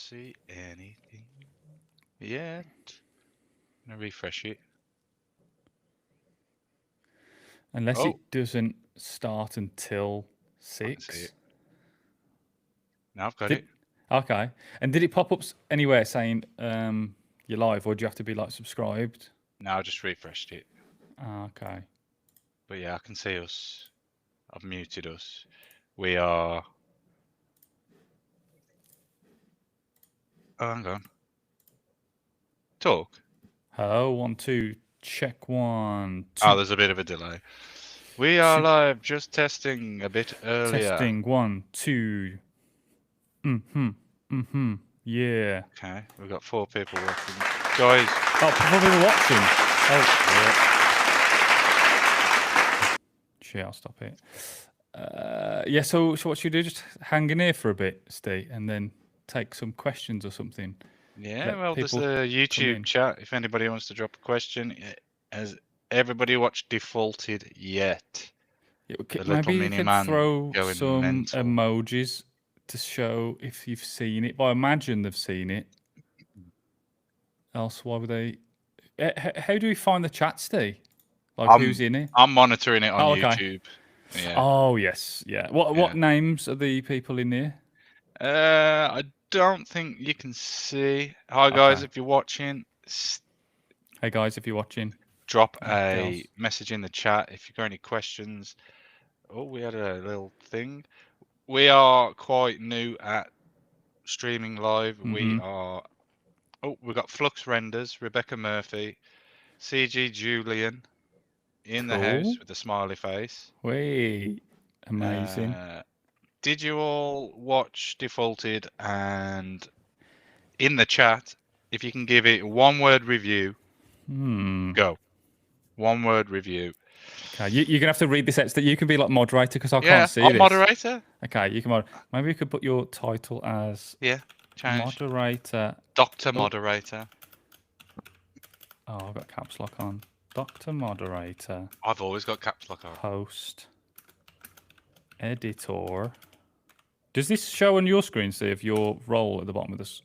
see anything yet. I'm gonna refresh it. Unless Oh. it doesn't start until I can see 6. it. Now I've got it. Okay. And did it pop up anywhere saying you're live, or do you have to be like subscribed? Now I just refreshed it. Okay. But yeah, I can see us. I've muted us. We are. Oh, hang on. Talk. Hello, 1, 2, check 1, 2. Oh, there's a bit of a delay. We are live, just testing a bit earlier. Testing 1, 2. Yeah. Okay, we've got 4 people watching. Guys. Oh, people watching. Oh, yeah. Shit, I'll stop it. Yeah, so what should we do? Just hang in here for a bit, Steve, and then take some questions or something. Yeah, well, there's a YouTube chat if anybody wants to drop a question. Has everybody watched Defaulted yet? Maybe you could throw some mental emojis to show if you've seen it. But I imagine they've seen it. Else, why would they? How do we find the chat, Steve? Like, who's in it? I'm monitoring it on YouTube. Yeah. Oh yes, yeah. What names are the people in there? I don't think you can see. Hi guys, if you're watching. Hey guys, if you're watching, drop a message in the chat if you've got any questions. Oh, we had a little thing. We are quite new at streaming live. We are. Oh, we've got Flux Renders, Rebecca Murphy, CG Julian in the house with a smiley face. Wait, amazing. Did you all watch Defaulted? And in the chat, if you can give it a 1-word review, go. 1-word review. Okay, you're gonna have to read this out so that you can be like moderator because I can't see this. Yeah, moderator. Okay, you can maybe you could put your title as moderator. Dr. Moderator. Oh, I've got caps lock on. Dr. Moderator. I've always got caps lock on. Host. Editor. Does this show on your screen, see if your role at the bottom of this?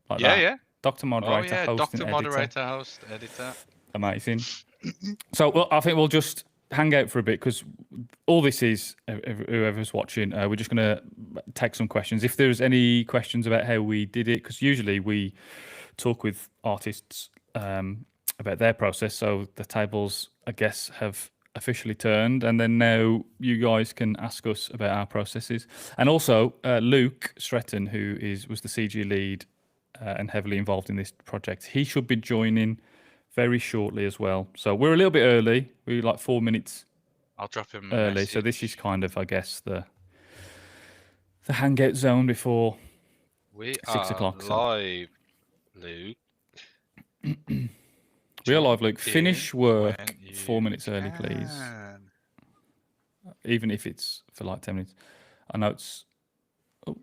Like yeah. Dr. Moderator, host, Dr. Moderator, host, editor. Amazing. So I think we'll just hang out for a bit because all this is, whoever's watching, we're just going to take some questions. If there's any questions about how we did it, because usually we talk with artists about their process. So the tables, I guess, have officially turned, and then now you guys can ask us about our processes. And also Luke Stretton, who was the CG lead and heavily involved in this project, he should be joining very shortly as well. So we're a little bit early. We're like 4 minutes I'll drop him early. message. So this is kind of, I guess, the hangout zone before 6 o'clock. Live, Luke. We are live, Luke. Finish work 4 minutes early, please. Even if it's for like 10 minutes. I know it's... Oh.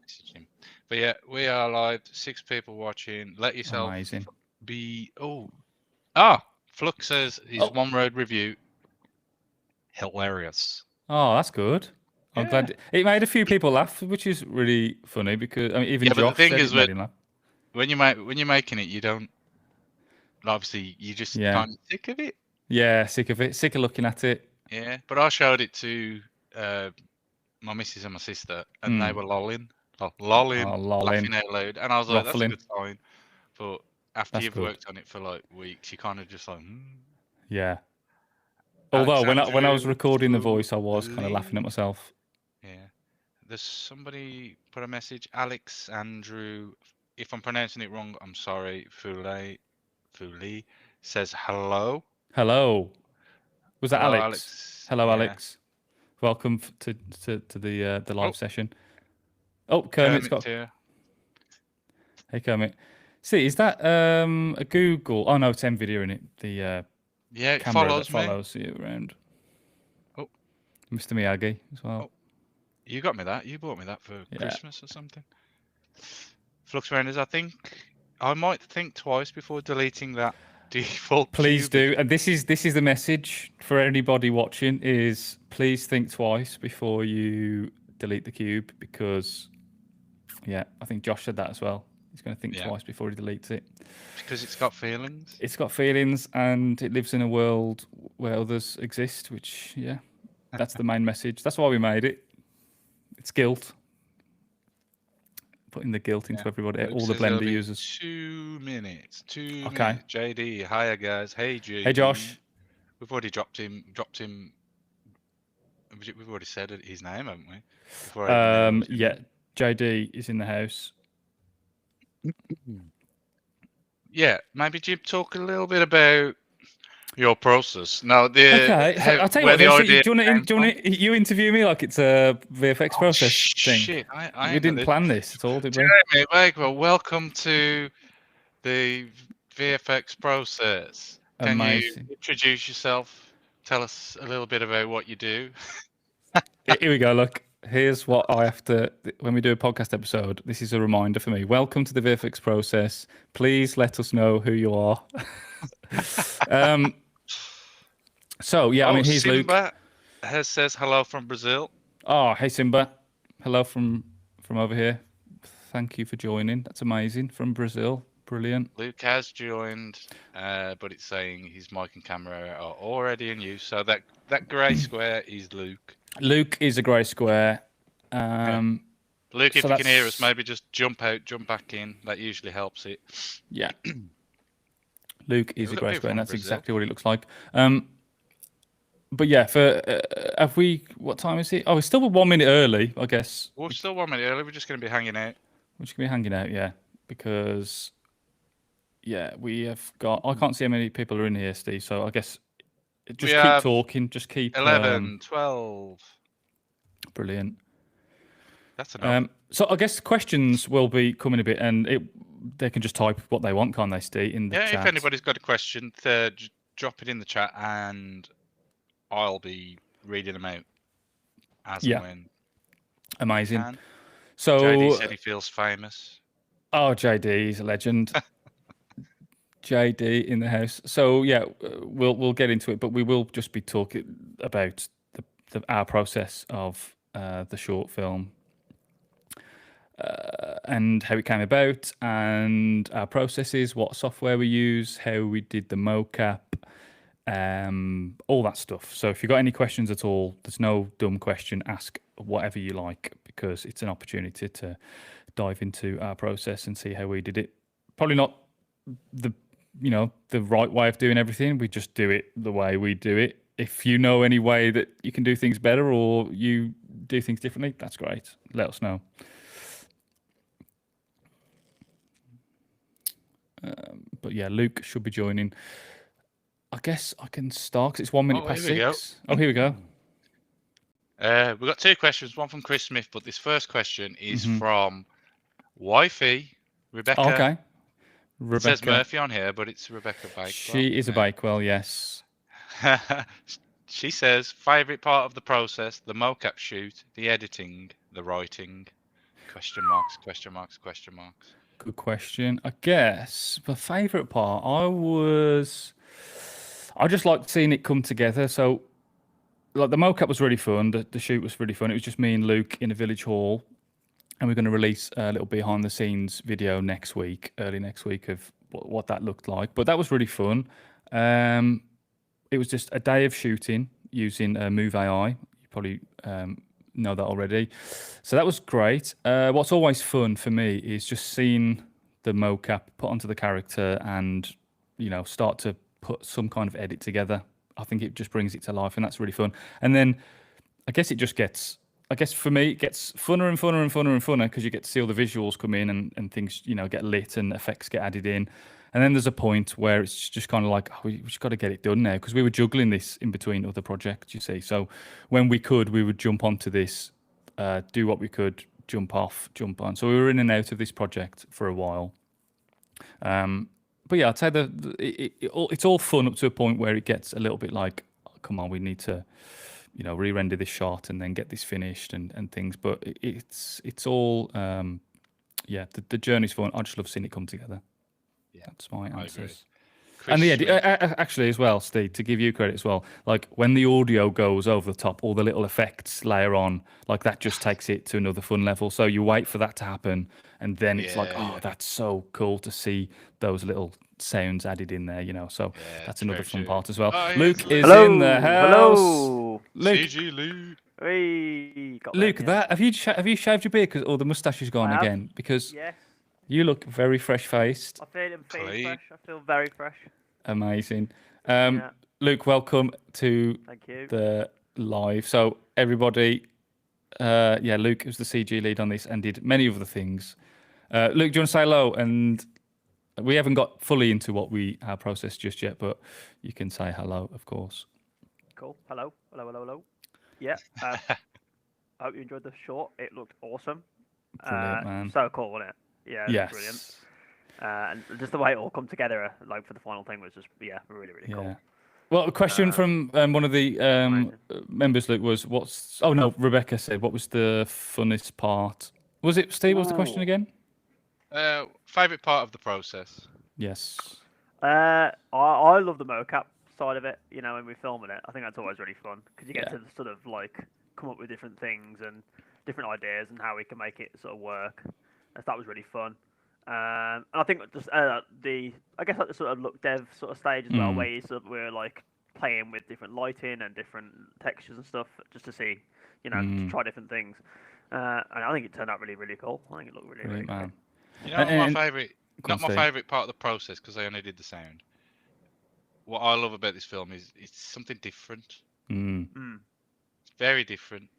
But yeah, we are live. 6 people watching. Let yourself be... Flux says his 1-word review. Hilarious. Oh, that's good. I'm glad it made a few people laugh, which is really funny because even Josh but the thing said is it made him laugh. When you're making it, you don't... Obviously, you just kind of sick of it. Yeah, sick of it. Sick of looking at it. Yeah, but I showed it to my missus and my sister, and they were lolling, laughing out loud. And I was like, that's a good sign. But after you've worked on it for like weeks, you kind of just like, Yeah. Although when I was recording the voice, I was kind of laughing at myself. Yeah. There's somebody put a message, Alex Andrew. If I'm pronouncing it wrong, I'm sorry. Fuli says hello. Hello. Was that Alex? Hello, Alex. Welcome to the live session. Oh, Kermit's got. Here. Hey, Kermit. See, is that a Google? Oh no, it's NVIDIA in it. The it camera follows you around. Oh, Mr. Miyagi as well. Oh, you got me that. You bought me that for Christmas or something. Flux Renders. I think I might think twice before deleting that default. Please do. And this is the message for anybody watching: is please think twice before you delete the cube, because I think Josh said that as well. He's going to think twice before he deletes it. Because it's got feelings. It's got feelings, and it lives in a world where others exist, which, that's the main message. That's why we made it. It's guilt. Putting the guilt into everybody, Luke all the Blender users. 2 minutes. 2 Okay. minutes. JD, hiya guys. Hey JD. Hey Josh. We've already dropped him. We've already said his name, haven't we? Before I even JD is in the house. Yeah, maybe Jim, talk a little bit about your process. Now, I'll tell you what. You interview me like it's a VFX process thing. Shit, we didn't plan this at all, did we? Jeremy Bakewell, welcome to the VFX process. Amazing. Can you introduce yourself? Tell us a little bit about what you do. Here we go. Look, here's what I have to. When we do a podcast episode, this is a reminder for me. Welcome to the VFX process. Please let us know who you are. So I mean, here's Simba Luke. says hello from Brazil. Oh, hey Simba, hello from over here. Thank you for joining. That's amazing, from Brazil. Brilliant. Luke has joined, but it's saying his mic and camera are already in use. So that grey square is Luke. Luke is a grey square. Luke, if you can hear us, maybe just jump out, jump back in. That usually helps it. Yeah. Luke is a grey square, and that's exactly what it looks like. But yeah, have we? What time is it? Oh, we're still 1 minute early, I guess. We're still 1 minute early. We're just going to be hanging out. We're just going to be hanging out, yeah, because we have got. I can't see how many people are in here, Steve. So I guess just keep talking. Just keep 11, 12. Brilliant. That's enough. So I guess questions will be coming a bit, and they can just type what they want, can't they, Steve, in the chat? Yeah, if anybody's got a question, drop it in the chat, and I'll be reading them out as and when. Amazing. So JD said he feels famous. Oh, JD is a legend. JD in the house. So we'll get into it, but we will just be talking about our process of the short film and how it came about, and our processes, what software we use, how we did the mocap, all that stuff. So if you've got any questions at all, there's no dumb question. Ask whatever you like, because it's an opportunity to dive into our process and see how we did it. Probably not the right way of doing everything. We just do it the way we do it. If you know any way that you can do things better, or you do things differently, that's great. Let us know. But yeah, Luke should be joining. I guess I can start because it's 1 minute past 6. Oh, here we go. We've got 2 questions, one from Chris Smith, but this first question is from Wifey, Rebecca. Oh, okay. Rebecca. It says Murphy on here, but it's Rebecca Bakewell. She is a Bakewell, yes. She says, favourite part of the process, the mocap shoot, the editing, the writing, question marks, question marks, question marks. Good question. I guess the favourite part, I just liked seeing it come together. So, like, the mocap was really fun. The shoot was really fun. It was just me and Luke in a village hall, and we're going to release a little behind the scenes video early next week of what that looked like. But that was really fun. It was just a day of shooting using Move AI. You probably know that already. So that was great. What's always fun for me is just seeing the mocap put onto the character and, start to put some kind of edit together. I think it just brings it to life, and that's really fun. And then I guess for me, it gets funner and funner and funner and funner, because you get to see all the visuals come in and things, get lit and effects get added in. And then there's a point where it's just kind of like, we just got to get it done now, because we were juggling this in between other projects, you see. So when we could, we would jump onto this, do what we could, jump off, jump on. So we were in and out of this project for a while. But yeah, I'd say it's all fun up to a point where it gets a little bit like, oh, come on, we need to, re-render this shot and then get this finished and things. But it's all, the journey's fun. I just love seeing it come together. Yeah, that's my answers. And the edit, actually, as well, Steve, to give you credit as well, like when the audio goes over the top, all the little effects layer on, like that just takes it to another fun level. So you wait for that to happen, and then it's like, oh, that's so cool to see those little sounds added in there, you know. So that's another fun part as well. Oh, Luke is Hello. in the house. Hello. Luke. CG Luke. Hey, Luke, have you shaved your beard? Or the moustache is gone again? Because yes, you look very fresh-faced. I feel fresh. I feel very fresh. Amazing. Yeah. Luke, welcome to Thank you. the live. So everybody, Luke is the CG lead on this and did many other things. Luke, do you want to say hello? And we haven't got fully into what our process just yet, but you can say hello, of course. Cool. Hello. Yeah. I hope you enjoyed the short. It looked awesome. Brilliant, man. So cool, wasn't it? Yeah. Yes. Brilliant. And just the way it all come together, like for the final thing, was just really cool. Well, a question from one of the members, Luke, was Rebecca said, what was the funnest part? Was it, Steve, what was the question again? Favorite part of the process? Yes. I love the mocap side of it, you know, when we're filming it. I think that's always really fun, because you get to sort of like come up with different things and different ideas and how we can make it sort of work. And that was really fun. And I think just I guess like the sort of look dev sort of stage as well, where we're like playing with different lighting and different textures and stuff, just to see, you know, to try different things. And I think it turned out really, really cool. I think it looked really, really cool. You know, not my favourite part of the process, because I only did the sound. What I love about this film is it's something different. It's very different.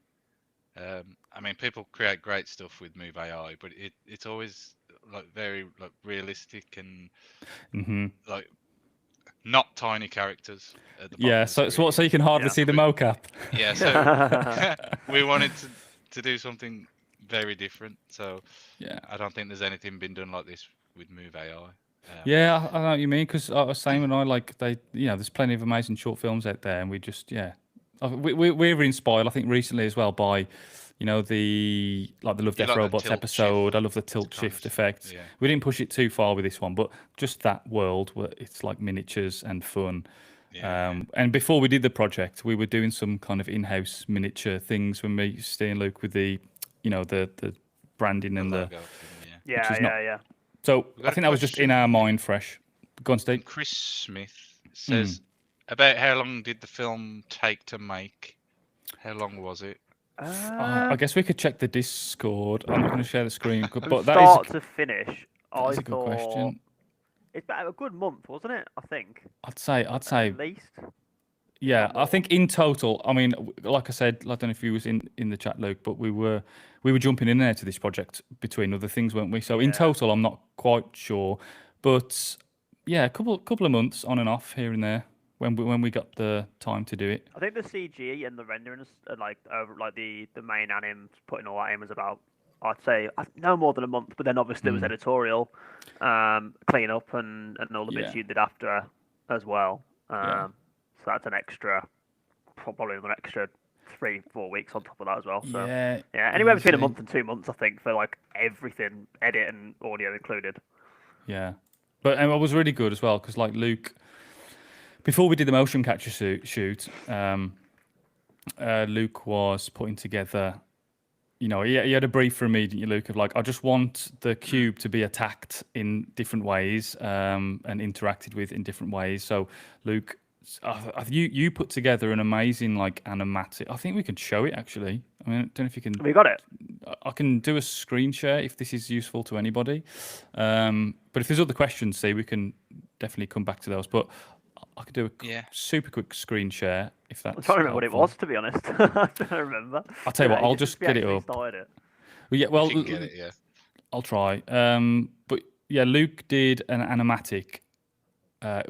I mean, people create great stuff with Move AI, but it's always like very like realistic and like not tiny characters at the bottom. So you can hardly see the mocap. Yeah, so we wanted to do something very different. So I don't think there's anything been done like this with Move AI. I know what you mean, because I was saying there's plenty of amazing short films out there, and we just we're inspired, I think, recently as well by, you know, the Love Death Robots episode. I love the tilt shift effect. Yeah. We didn't push it too far with this one, but just that world where it's like miniatures and fun. And before we did the project, we were doing some kind of in-house miniature things when we stay and Luke with the, you know, the branding and the yeah. So I think that was just in our mind fresh. Go on, Steve. Chris Smith says, about how long did the film take to make? How long was it? I guess we could check the Discord. I'm not going to share the screen, but that start to finish. That's a good question. It's about a good month, wasn't it? I think. I'd say at least. Yeah, I think in total. I mean, like I said, I don't know if you was in the chat, Luke, but we were jumping in and out of this project between other things, weren't we? So in total, I'm not quite sure, but yeah, a couple of months on and off here and there when we got the time to do it. I think the CG and the rendering, like the main anim, putting all that in was about, I'd say, no more than a month. But then obviously there was editorial, clean up, and all the bits you did after as well. So that's an extra, probably an extra 3-4 weeks on top of that as well. So anywhere between a month and 2 months, I think, for like everything, edit and audio included. Yeah, but it was really good as well, because like Luke, before we did the motion capture shoot, Luke was putting together, you know, he had a brief from me, Luke, of like, I just want the cube to be attacked in different ways and interacted with in different ways. So Luke, you put together an amazing like animatic. I think we could show it actually. I mean, I don't know if you can. We got it. I can do a screen share if this is useful to anybody. But if there's other questions, see, we can definitely come back to those. But I could do a super quick screen share if that's. I'm trying to remember helpful. What it was, to be honest. I don't remember. I'll tell you what. I'll just get it up. Well, get it, I'll try. But yeah, Luke did an animatic.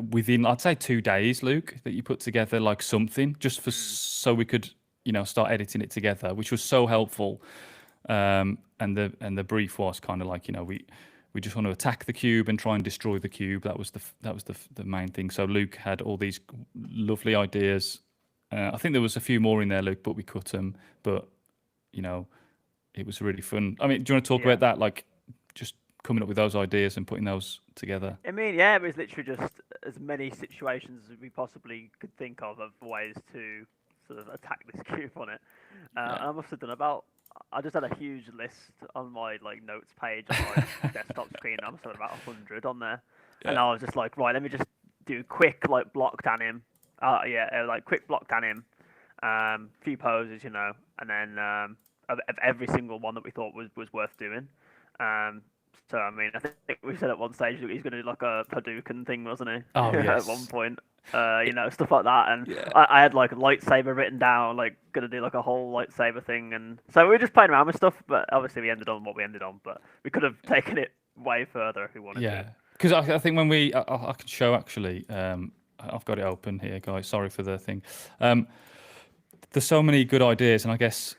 Within, I'd say 2 days, Luke, that you put together like something just so we could, you know, start editing it together, which was so helpful. And the brief was kind of like, you know, we just want to attack the cube and try and destroy the cube. That was the main thing. So Luke had all these lovely ideas. I think there was a few more in there, Luke, but we cut them. But you know, it was really fun. I mean, do you want to talk about that? Like, just coming up with those ideas and putting those together. I mean, it was literally just as many situations as we possibly could think of ways to sort of attack this cube on it. And I must have done about. I just had a huge list on my like notes page on my desktop screen. I must have about 100 on there, and I was just like, right, let me just do quick like blocked anim. Like quick blocked anim, few poses, you know, and then of every single one that we thought was worth doing. So I mean, I think we said at one stage that he's going to do like a Hadouken thing, wasn't he? Oh yes. At one point, you know, stuff like that. And I had like a lightsaber written down, like going to do like a whole lightsaber thing. And so we were just playing around with stuff, but obviously we ended on what we ended on. But we could have taken it way further if we wanted to. Yeah, because I think when I can show actually. I've got it open here, guys. Sorry for the thing. There's so many good ideas, and I guess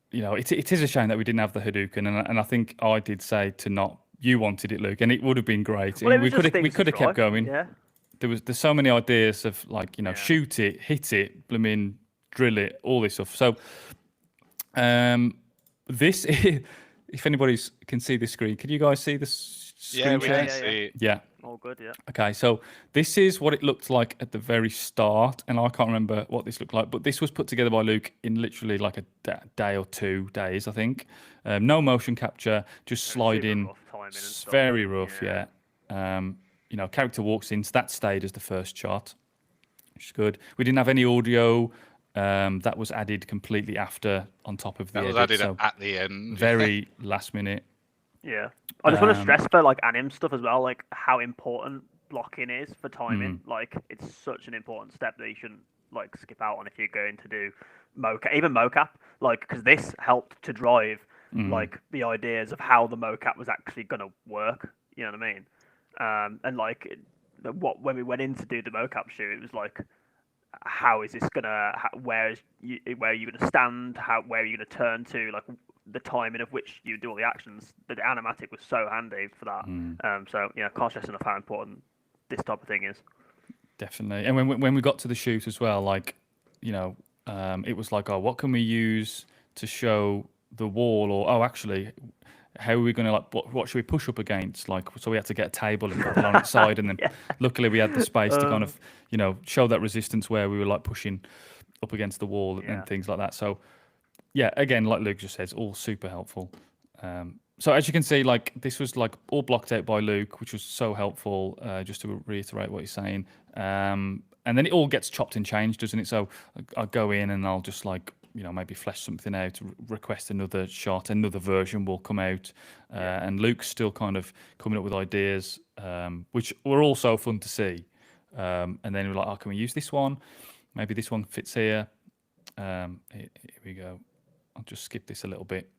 you know it is a shame that we didn't have the Hadouken, and I think I did say to not. You wanted it, Luke, and it would have been great. Well, we could have kept going. Yeah. There's so many ideas of like you know shoot it, hit it, blooming drill it, all this stuff. So this if anybody can see the screen, can you guys see the screen? Yeah, we can see it. Yeah. All good, yeah. Okay, so this is what it looked like at the very start, and I can't remember what this looked like, but this was put together by Luke in literally like a day or 2 days, I think. No motion capture, just sliding. Very rough, yeah. You know, character walks in, so that stayed as the first shot, which is good. We didn't have any audio. That was added completely after on top of the edit. That was added at the end. Very last minute. Yeah. I just want to stress for like anim stuff as well, like how important blocking is for timing. Like it's such an important step that you shouldn't like skip out on if you're going to do mocap, even mocap. Like because this helped to drive like the ideas of how the mocap was actually going to work. You know what I mean? And like when we went in to do the mocap shoot, it was like, how is this gonna? Where are you gonna stand? Where are you gonna turn to? Like the timing of which you do all the actions. The animatic was so handy for that. So yeah, can't stress enough how important this type of thing is. Definitely. And when we got to the shoot as well, like you know, it was like, oh, what can we use to show the wall? Or oh, actually, how are we going to like what should we push up against? Like, so we had to get a table and put it on its side, and then luckily we had the space to kind of you know show that resistance where we were like pushing up against the wall and things like that. So. Yeah, again, like Luke just says, all super helpful. So as you can see, like this was like all blocked out by Luke, which was so helpful. Just to reiterate what he's saying, and then it all gets chopped and changed, doesn't it? So I'll go in and I'll just like you know maybe flesh something out, request another shot, another version will come out, and Luke's still kind of coming up with ideas, which were also fun to see. And then we're like, oh, can we use this one? Maybe this one fits here. Here we go. I'll just skip this a little bit.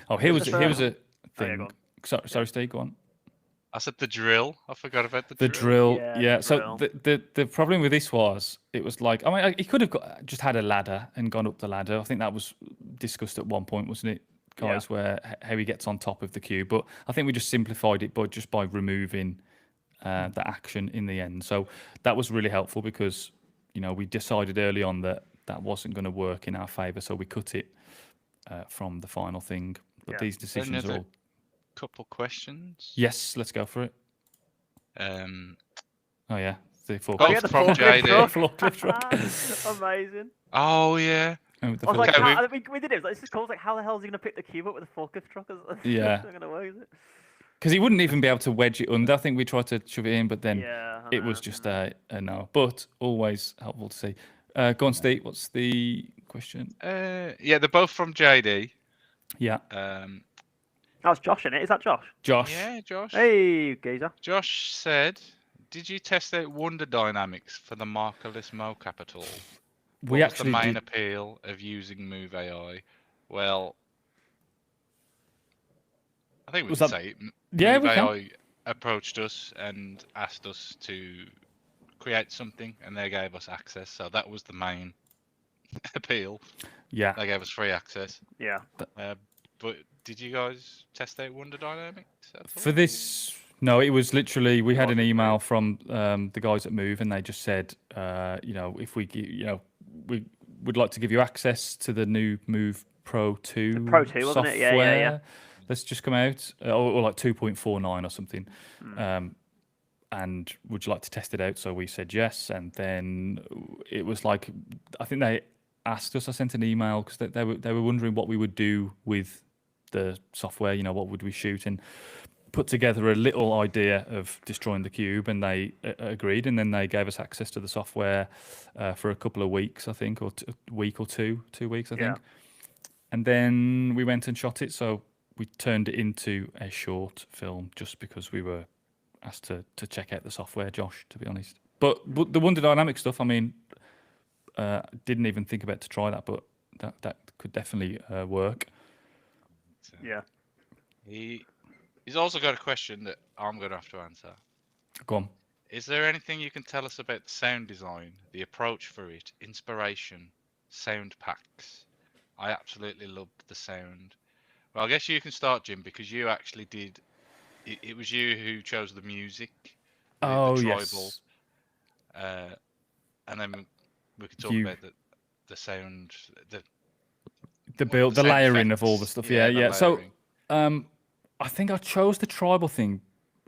Oh, here was a thing. Sorry, Steve, go on. I said the drill. I forgot about the drill. Yeah. So the problem with this was it was like I mean he could have just had a ladder and gone up the ladder. I think that was discussed at one point, wasn't it, guys? Where how he gets on top of the cube. But I think we just simplified it by removing the action in the end. So that was really helpful because you know we decided early on that wasn't going to work in our favour, so we cut it from the final thing. But these decisions are all. Couple questions. Yes, let's go for it. Oh yeah, the forklift from JD. Amazing. Oh yeah. I was like, we did it. This is cool. Like, how the hell is he going to pick the cube up with a forklift truck? Yeah. It's not going to work, is it? Because he wouldn't even be able to wedge it under. I think we tried to shove it in, but then it was just a no. But always helpful to see. Go on, Steve. What's the question? Yeah, they're both from JD. Yeah. That's Josh, isn't it? Is that Josh? Josh. Yeah, Josh. Hey, geezer. Josh said, "Did you test out Wonder Dynamics for the markerless mocap at all? What was the main appeal of using Move AI?" Well, I think we can say it. Move AI approached us and asked us to create something, and they gave us access. So that was the main appeal. Yeah. They gave us free access. Yeah. But did you guys test out Wonder Dynamics for this? No, it was literally we had an email from the guys at Move, and they just said, you know, if we, you know, we would like to give you access to the new Move Pro 2 Pro 2, wasn't it? Yeah. Let's just come out, or like 2.49 or something. and would you like to test it out? So we said yes, and then it was like, I think they asked us. I sent an email because they were wondering what we would do with the software. You know, what would we shoot, and put together a little idea of destroying the cube, and they agreed, and then they gave us access to the software for a couple of weeks, I think, or a week or 2 weeks, I think, and then we went and shot it. So we turned it into a short film just because we were asked to check out the software, Josh, to be honest. But the Wonder Dynamic stuff, I mean, didn't even think about to try that, but that could definitely work. Yeah. He's also got a question that I'm going to have to answer. Go on. Is there anything you can tell us about the sound design, the approach for it, inspiration, sound packs? I absolutely loved the sound. Well, I guess you can start, Jim, because you actually did. It was you who chose the music, the tribal, yes. And then we could talk about the sound, the build, the layering of all the stuff. Yeah. So, I think I chose the tribal thing.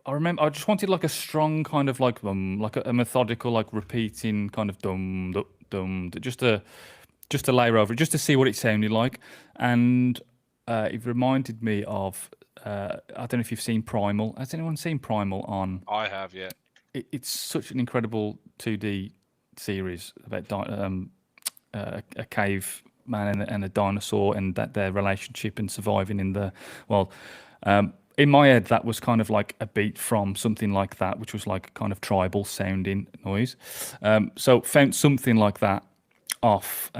I remember I just wanted like a strong kind of like a methodical, like repeating kind of dum dum dum, just to layer over it, just to see what it sounded like, and it reminded me of. I don't know if you've seen Primal. Has anyone seen Primal on? I have, yeah. It's such an incredible 2D series about a cave man and a dinosaur, and that their relationship and surviving in the in my head, that was kind of like a beat from something like that, which was like a kind of tribal sounding noise. So found something like that off.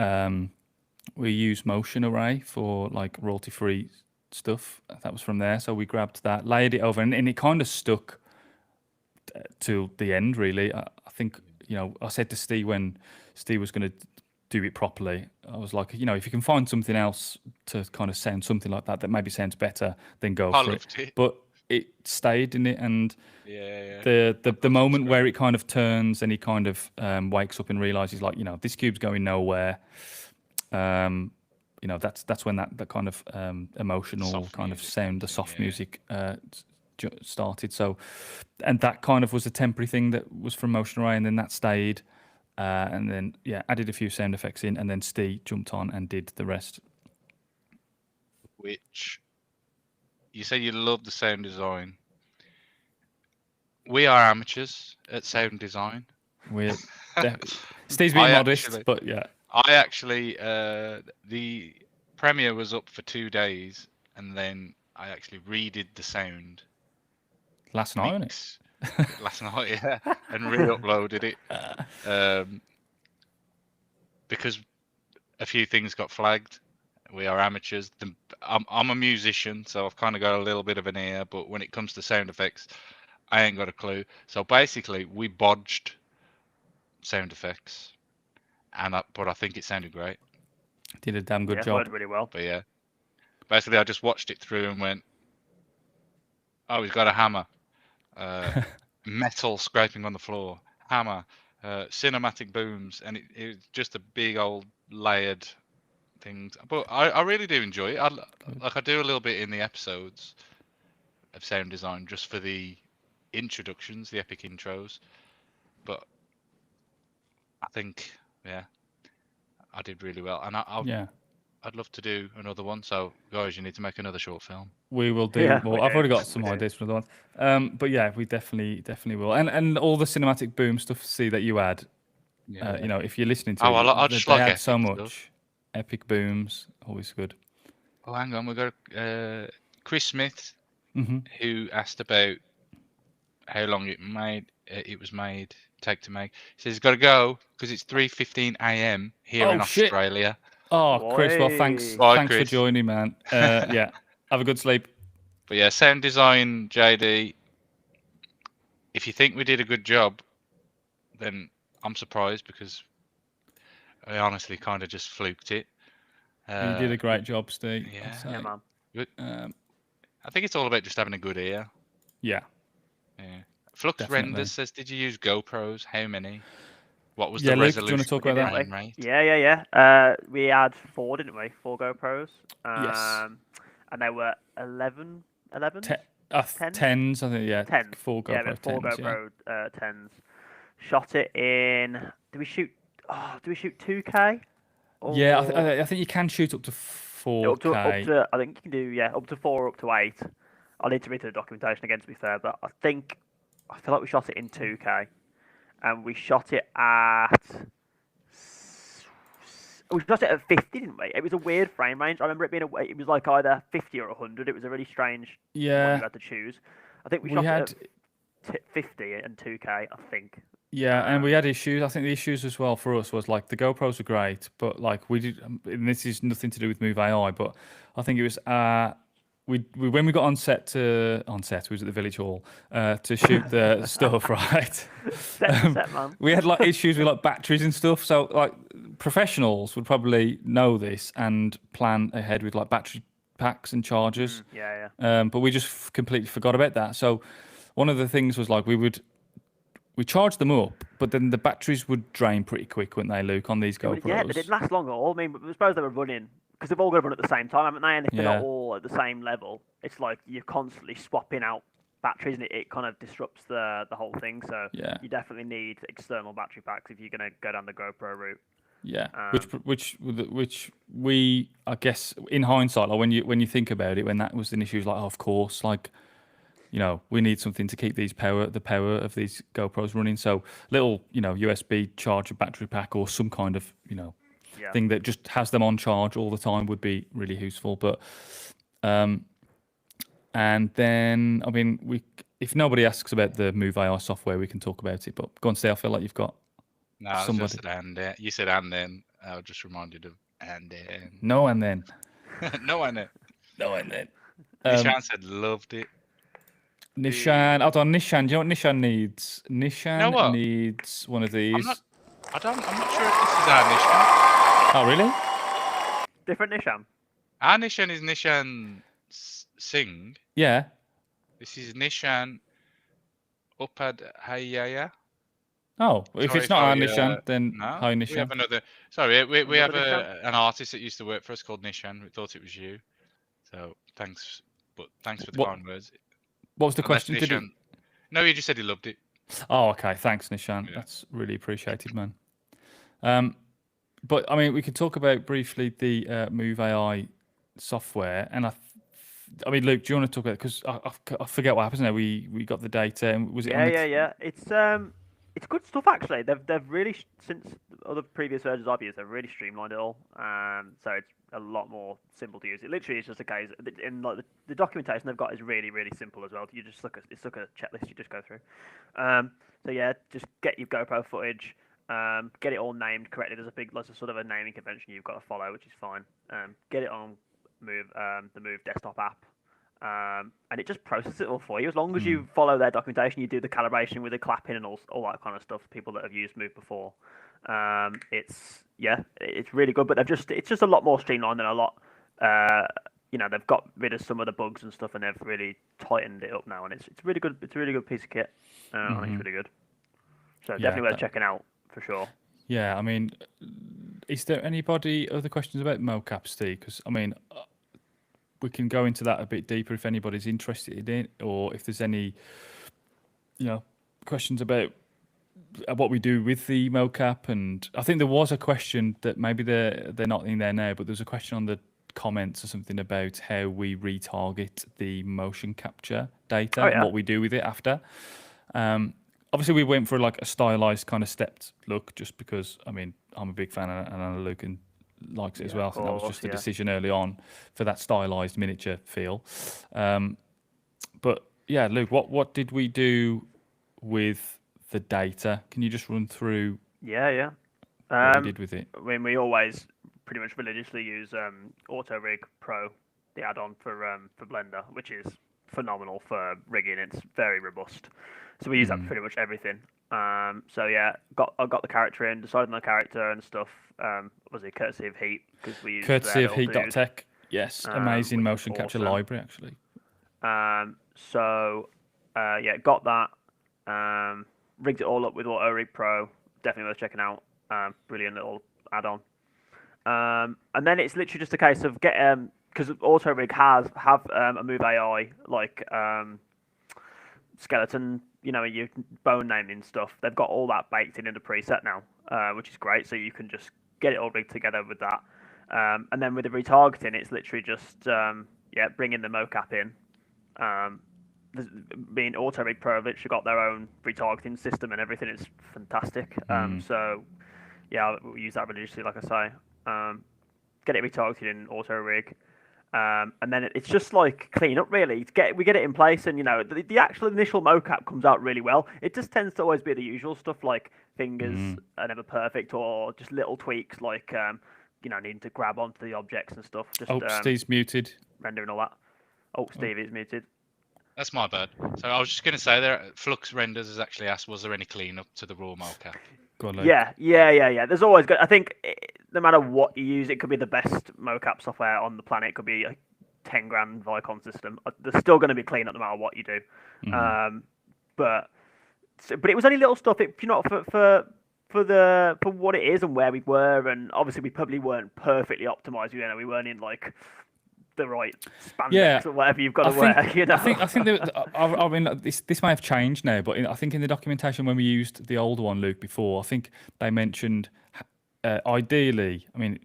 We use Motion Array for like royalty-free stuff. That was from there. So we grabbed that, layered it over, and it kind of stuck to the end, really. I think, I said to Steve when Steve was going to do it properly, I was like, if you can find something else to kind of sound something like that maybe sounds better, then go for it. But it stayed in it, and the moment where it kind of turns and he kind of wakes up and realizes, like, this cube's going nowhere. That's when that kind of emotional soft kind music, of sound, the soft music started. So, and that kind of was a temporary thing that was from Motion Array, and then that stayed. And then added a few sound effects in, and then Steve jumped on and did the rest. Which you say you love the sound design. We are amateurs at sound design. We're Steve's being modest, but yeah. I actually the premiere was up for 2 days, and then I actually redid the sound last night, wasn't it? Last night, yeah, and re-uploaded it because a few things got flagged. We are amateurs. I'm a musician, so I've kind of got a little bit of an ear, but when it comes to sound effects, I ain't got a clue. So basically, we bodged sound effects, but I think it sounded great. Did a damn good job. Worked really well. But yeah, basically, I just watched it through and went, "Oh, he's got a hammer." Metal scraping on the floor, hammer, cinematic booms, and it was just a big old layered things. But I really do enjoy it. I do a little bit in the episodes of sound design just for the introductions, the epic intros. But I think, I did really well, and I'd love to do another one. So guys, you need to make another short film. We will do. Yeah, well, I've already got some ideas for another one. But yeah, we definitely will. And all the cinematic boom stuff, see that you add. Yeah. If you're listening to I just like add so much. Stuff. Epic booms, always good. Oh, hang on, we got Chris Smith, who asked about how long it was made, take to make. He says he's got to go because it's 3:15 a.m. here in Australia. Oh, Chris, well, thanks Chris. For joining, man. Yeah, have a good sleep. But yeah, sound design, JD, if you think we did a good job, then I'm surprised because I honestly kind of just fluked it. You did a great job, Steve. Yeah, man. Good. I think it's all about just having a good ear. Yeah. Flux Renders says, did you use GoPros? How many? What was the resolution? Luke, do you want to talk about that? Yeah. We had 4, didn't we? 4 GoPros. Yes. And they were 11? 10s, I think. Yeah, 10s. 4 Yeah, GoPro 4 10s. GoPro 10s. Shot it in. Do we shoot 2K? Yeah, Or I think you can shoot up to up 4K. to I think you can do up to 4, up to 8. I need to read through the documentation again to be fair, but I feel like we shot it in 2K, and we shot it at 50, didn't we? It was a weird frame range. I remember it being it was like either 50 or 100. It was a really strange one you had to choose. I think we shot it at 50 and 2K, I think. Yeah, and we had issues. I think the issues as well for us was like the GoPros were great, but like we did, and this is nothing to do with Move AI, but I think it was we when we got on set, we was at the village hall to shoot the stuff, right? Set, man. We had like issues with like batteries and stuff. So like professionals would probably know this and plan ahead with like battery packs and chargers. Yeah. But we just completely forgot about that. So one of the things was like we charged them up, but then the batteries would drain pretty quick, wouldn't they, Luke, on these GoPros? Yeah, they didn't last long at all. I mean, I suppose they were running, because they've all got to run at the same time, haven't they? And if they're not all at the same level, it's like you're constantly swapping out batteries, and it kind of disrupts the whole thing. So you definitely need external battery packs if you're going to go down the GoPro route. Yeah, which we, I guess, in hindsight, like when you think about it, when that was an issue, like, oh, of course, like, you know, we need something to keep the power of these GoPros running. So little, you know, USB charger battery pack or some kind of, you know, thing that just has them on charge all the time would be really useful. But, and then, I mean, if nobody asks about the Move AI software, we can talk about it. But go on, Steve, I feel like you've got somebody. Just and then. You said and then. I was just reminded of and then. No, and then. No, and then. No, and then. Nishan said loved it. Nishan, hold on, Nishan. Do you know what Nishan needs? Nishan needs one of these. I'm not sure if this is our Nishan. Oh, really? Different Nishan. Our Nishan is Nishan Singh. Yeah. This is Nishan Upad Hayaya. Oh, if it's not our Nishan, then hi Nishan. We have another. Sorry, we have an artist that used to work for us called Nishan. We thought it was you. So thanks, but thanks for the kind words. What was the question? No, he just said he loved it. Oh, okay. Thanks, Nishan. Yeah. That's really appreciated, man. But I mean, we could talk about briefly the Move AI software, and I mean, Luke, do you want to talk about it? Because I forget what happens now. We got the data, and was it? Yeah. It's good stuff actually. They've really, since other previous versions I've used, they've really streamlined it all. So it's a lot more simple to use. It literally is just a case, in like the documentation they've got is really simple as well. You just it's like a checklist you just go through. So yeah, just get your GoPro footage, get it all named correctly. There's a sort of a naming convention you've got to follow, which is fine. Get it on the Move desktop app. And it just processes it all for you. As long as you follow their documentation, you do the calibration with the clapping and all that kind of stuff. People that have used Move before, it's really good. But it's just a lot more streamlined than a lot. They've got rid of some of the bugs and stuff, and they've really tightened it up now. And it's really good. It's a really good piece of kit. I think it's really good. So definitely worth checking out for sure. Yeah, I mean, is there anybody other questions about mocap, Steve? Because I mean, we can go into that a bit deeper if anybody's interested in it, or if there's any, questions about what we do with the mocap. And I think there was a question that maybe they're not in there now, but there's a question on the comments or something about how we retarget the motion capture data and what we do with it after. Obviously, we went for like a stylized kind of stepped look, just because I mean I'm a big fan and I know Luke likes it as well. I think that was just a decision early on for that stylized miniature feel. But yeah, Luke, what did we do with the data? Can you just run through? Yeah. What we did with it? I mean, we always pretty much religiously use Auto Rig Pro, the add-on for Blender, which is phenomenal for rigging. It's very robust. So we use that for pretty much everything. I got the character in, decided on the character and stuff. Was it courtesy of Heat? Because we used courtesy of Heat.tech. Yes, amazing motion capture library actually. Got that. Rigged it all up with Auto Rig Pro. Definitely worth checking out. Brilliant little add-on. And then it's literally just a case of because AutoRig have a move AI like skeleton, your bone naming stuff. They've got all that baked in the preset now, which is great. So you can just get it all rigged together with that. And then with the retargeting, it's literally just bringing the mocap in. Being AutoRig Pro, have literally got their own retargeting system and everything. It's fantastic. So yeah, we use that religiously, like I say. Get it retargeted in AutoRig. And then it's just like clean up really. We get it in place, and the actual initial mocap comes out really well. It just tends to always be the usual stuff like fingers are never perfect, or just little tweaks like needing to grab onto the objects and stuff. Just Steve's muted. Rendering all that. Steve is muted. That's my bad. So I was just going to say there, Flux Renders has actually asked, was there any cleanup to the raw mocap? Yeah. There's always good. I think no matter what you use, it could be the best mocap software on the planet. It could be a 10 grand Vicon system. There's still going to be cleanup no matter what you do. But it was only little stuff. For what it is and where we were, and obviously we probably weren't perfectly optimized. We weren't in like the right spandex or whatever you've got to wear. I think I mean this may have changed now, but I think in the documentation when we used the old one, Luke, before, I think they mentioned ideally, I mean,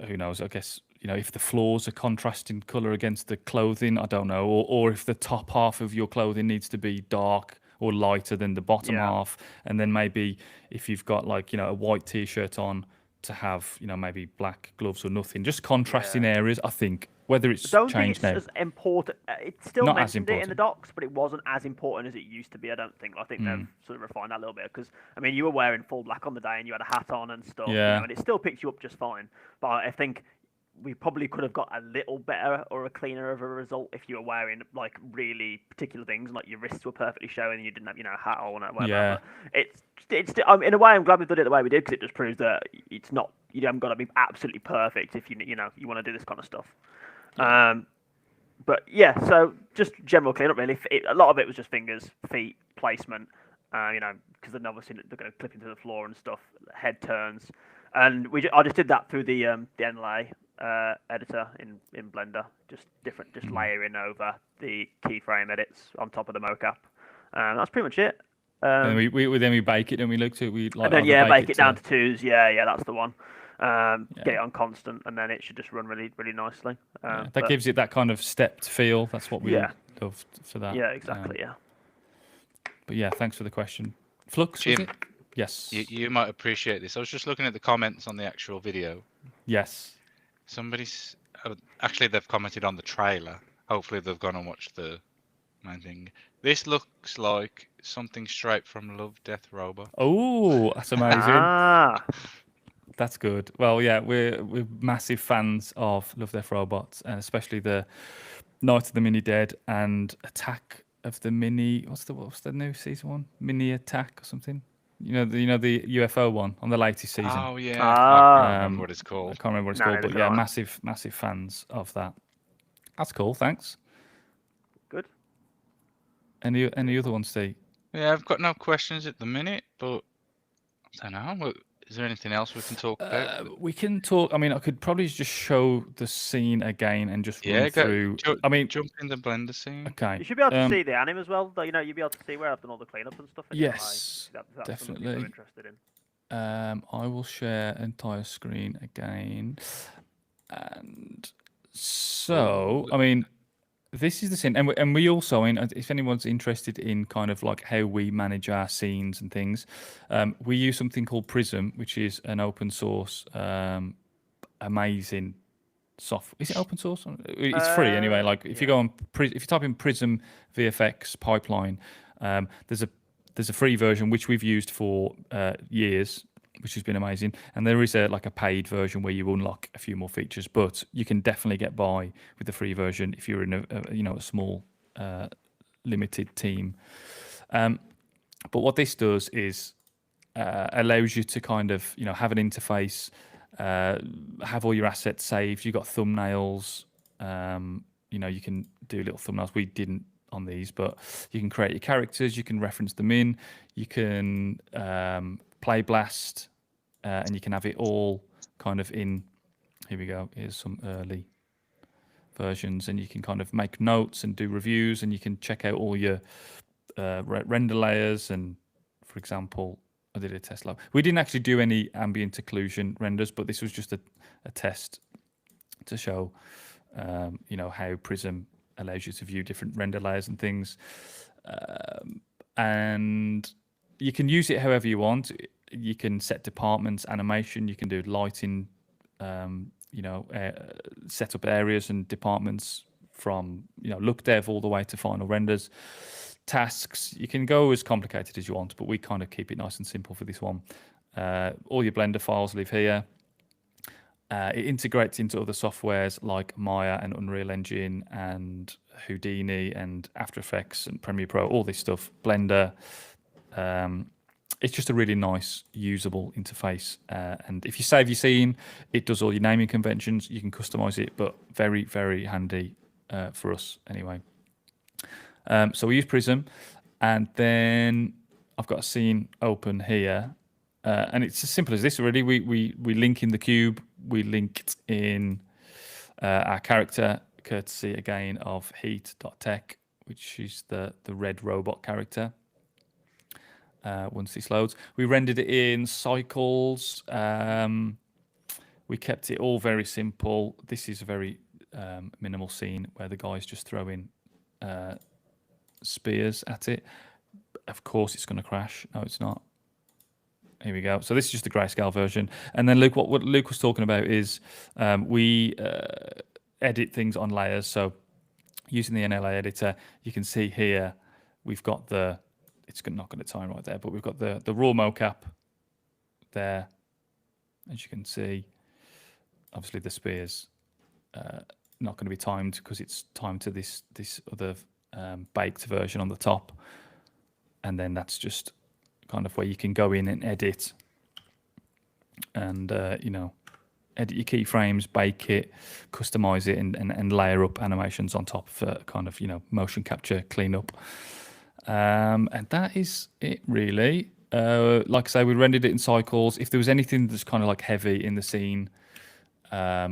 who knows? I guess if the floors are contrasting color against the clothing, I don't know, or if the top half of your clothing needs to be dark or lighter than the bottom half, and then maybe if you've got like a white t-shirt on, to have maybe black gloves or nothing, just contrasting areas. I think whether it's changed now. As important. It still not mentioned it in the docs, but it wasn't as important as it used to be. I think they've sort of refined that a little bit, because I mean you were wearing full black on the day and you had a hat on and stuff, and it still picked you up just fine. But I think we probably could have got a little better or a cleaner of a result if you were wearing like really particular things, like your wrists were perfectly showing and you didn't have a hat on or whatever. Yeah. It's in a way I'm glad we did it the way we did, because it just proves that it's not, you haven't got to be absolutely perfect if you want to do this kind of stuff. But yeah, so just general cleanup really. A lot of it was just fingers, feet, placement, because then obviously they're going to clip into the floor and stuff, head turns, and I just did that through the NLA editor in Blender, just layering over the keyframe edits on top of the mocap. That's pretty much it. And we bake it, and we look to bake it down to 2s. Yeah, that's the one. Get it on constant, and then it should just run really, really nicely. That gives it that kind of stepped feel. That's what we love for that. Yeah, exactly. But yeah, thanks for the question. Flux, Jim, yes. You might appreciate this. I was just looking at the comments on the actual video. Yes. Somebody's actually, they've commented on the trailer. Hopefully they've gone and watched the main thing. This looks like something straight from Love, Death, Robot. Oh, that's amazing. That's good. Well, yeah, we're massive fans of Love, Death, Robots, and especially the Night of the Mini Dead and Attack of the Mini. What's the new season one? Mini Attack or something? The UFO one on the latest season. Oh yeah, I can't remember what it's called. I can't remember what it's called, but yeah, massive fans of that. That's cool. Thanks. Good. Any other ones, Steve? Yeah, I've got no questions at the minute, but I don't know. Is there anything else we can talk about? We can talk. I mean, I could probably just show the scene again and just run through. Jump in the Blender scene. Okay. You should be able to see the anim as well. Though, you'll be able to see where I've done all the cleanup and stuff. Yes, that's definitely. You're interested in. I will share entire screen again, and so I mean, this is the scene, and we also, if anyone's interested in kind of like how we manage our scenes and things, we use something called Prism, which is an open source, amazing software. Is it open source? It's free anyway. Like if you go on, if you type in Prism VFX pipeline, there's a free version which we've used for years, which has been amazing. And there is a paid version where you unlock a few more features, but you can definitely get by with the free version if you're in a small limited team. But what this does is allows you to kind of have an interface, have all your assets saved. You've got thumbnails. You can do little thumbnails. We didn't on these, but you can create your characters. You can reference them in. You can play blast, and you can have it all kind of in. Here we go. Here's some early versions, and you can kind of make notes and do reviews, and you can check out all your render layers. And for example, I did a test lab. We didn't actually do any ambient occlusion renders, but this was just a test to show how Prism allows you to view different render layers and things. And you can use it however you want. You can set departments, animation, you can do lighting, set up areas and departments from look dev all the way to final renders. Tasks, you can go as complicated as you want, but we kind of keep it nice and simple for this one. All your Blender files live here. It integrates into other softwares like Maya and Unreal Engine and Houdini and After Effects and Premiere Pro, all this stuff, Blender. It's just a really nice, usable interface. And if you save your scene, it does all your naming conventions. You can customize it, but very, very handy for us anyway. So we use Prism, and then I've got a scene open here. And it's as simple as this, really. We link in the cube. We linked in our character, courtesy again of heat.tech, which is the red robot character. Once this loads, we rendered it in cycles. We kept it all very simple. This is a very minimal scene where the guy's just throwing spears at it. Of course, it's going to crash. No, it's not. Here we go. So this is just the grayscale version. And then Luke, what Luke was talking about is we edit things on layers. So using the NLA editor, you can see here we've got it's not going to time right there, but we've got the raw mocap there. As you can see, obviously the spear's not going to be timed because it's timed to this other baked version on the top. And then that's just kind of where you can go in and edit and edit your keyframes, bake it, customize it, and layer up animations on top for kind of motion capture cleanup. And that is it really. Like I say, we rendered it in cycles. If there was anything that's kind of like heavy in the scene,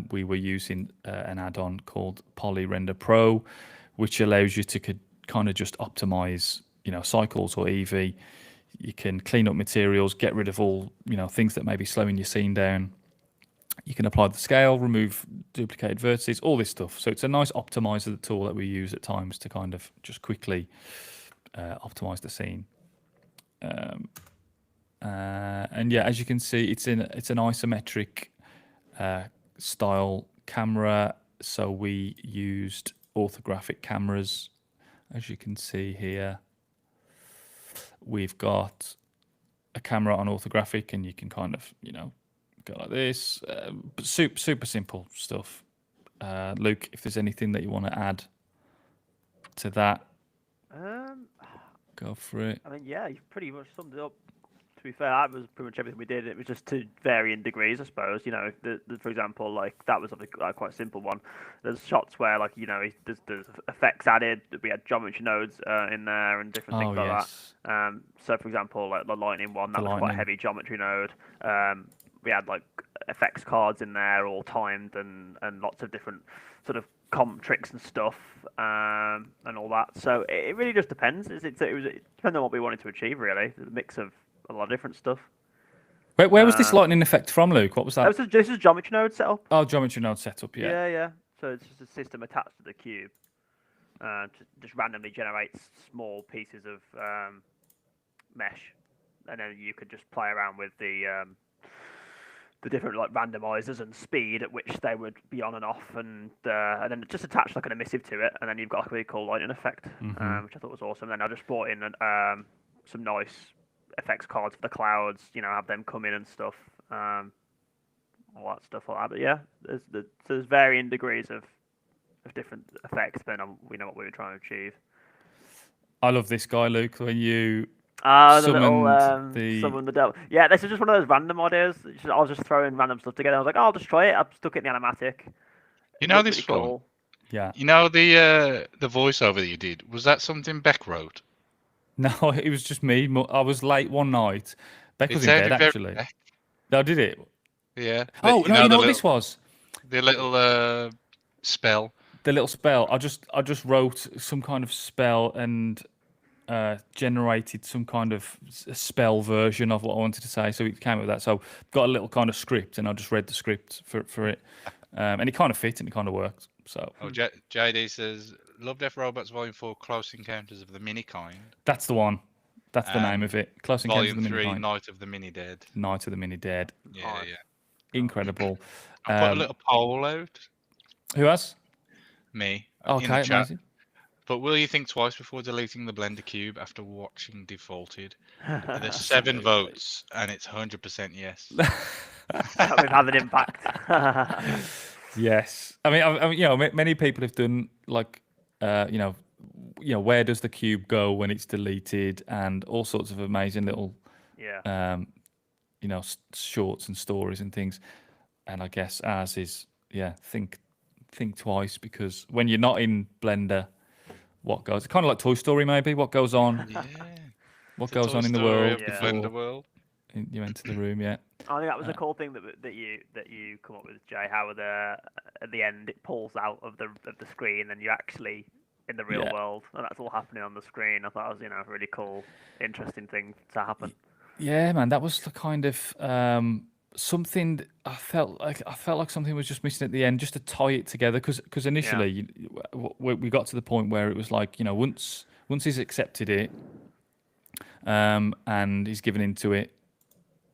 we were using an add-on called Poly Render Pro, which allows you to kind of just optimize cycles or Eevee. You can clean up materials, get rid of all things that may be slowing your scene down. You can apply the scale, remove duplicated vertices, all this stuff. So it's a nice optimizer tool that we use at times to kind of just quickly optimize the scene. And yeah, as you can see, it's an isometric style camera. So we used orthographic cameras, as you can see here. We've got a camera on orthographic, and you can kind of, go like this. Super simple stuff. Luke, if there's anything that you want to add to that, go for it. I mean, yeah, you've pretty much summed it up. To be fair, that was pretty much everything we did. It was just to varying degrees, I suppose. For example, like that was a quite simple one. There's shots where, like, there's effects added. We had geometry nodes in there and different things like that. So, for example, like the lightning one, that was quite a heavy geometry node. We had like effects cards in there, all timed, and lots of different sort of comp tricks and stuff, and all that. So it really just depends. It depends on what we wanted to achieve, really. The mix of a lot of different stuff. Where was this lightning effect from, Luke? What was that? This is geometry node setup. Oh, geometry node setup, yeah. Yeah. So it's just a system attached to the cube. Just randomly generates small pieces of mesh, and then you could just play around with the different like randomizers and speed at which they would be on and off, and then just attach like an emissive to it, and then you've got like a really cool lightning effect, which I thought was awesome. Then I just brought in some nice effects cards for the clouds, have them come in and stuff, all that stuff like that. But yeah, there's varying degrees of different effects depending on what we were trying to achieve. I love this guy, Luke, when you summon the devil. Yeah, this is just one of those random ideas. I was just throwing random stuff together. I was like, I'll just try it. I stuck it in the animatic. This fun? Cool. Yeah. The voiceover that you did, was that something Beck wrote? No, it was just me. I was late one night. Beck was in bed, actually. No, did it? Yeah. Oh, no, you know what this was? The little spell. the little spell. I just wrote some kind of spell and generated some kind of spell version of what I wanted to say. So it came up with that. So got a little kind of script, and I just read the script for it, and it kind of fit and it kind of worked. So. JD says, "Love Death Robots Volume 4: Close Encounters of the Mini Kind." That's the one. That's the name of it. Close Encounters of the Mini Volume 3: Kind. Night of the Mini Dead. Night of the Mini Dead. Yeah. Incredible. I put a little poll out. Who has? Me. Okay, in the chat. amazing. But will you think twice before deleting the Blender Cube after watching Defaulted? There's 7 votes, and it's 100% yes. We've had an impact. Yes, I mean, many people have done like, where does the cube go when it's deleted, and all sorts of amazing little, shorts and stories and things. And I guess ours is, think twice, because when you're not in Blender, what goes? Kind of like Toy Story, maybe. What goes on? Yeah. What goes on in the world of the Blender world? You enter the room, yeah. I think that was a cool thing that you come up with, Jay. How at the end it pulls out of the screen, and you're actually in the real world, and that's all happening on the screen. I thought it was a really cool, interesting thing to happen. Yeah, man, that was the kind of something I felt like something was just missing at the end, just to tie it together. Because initially we got to the point where it was like, once he's accepted it, and he's given into it.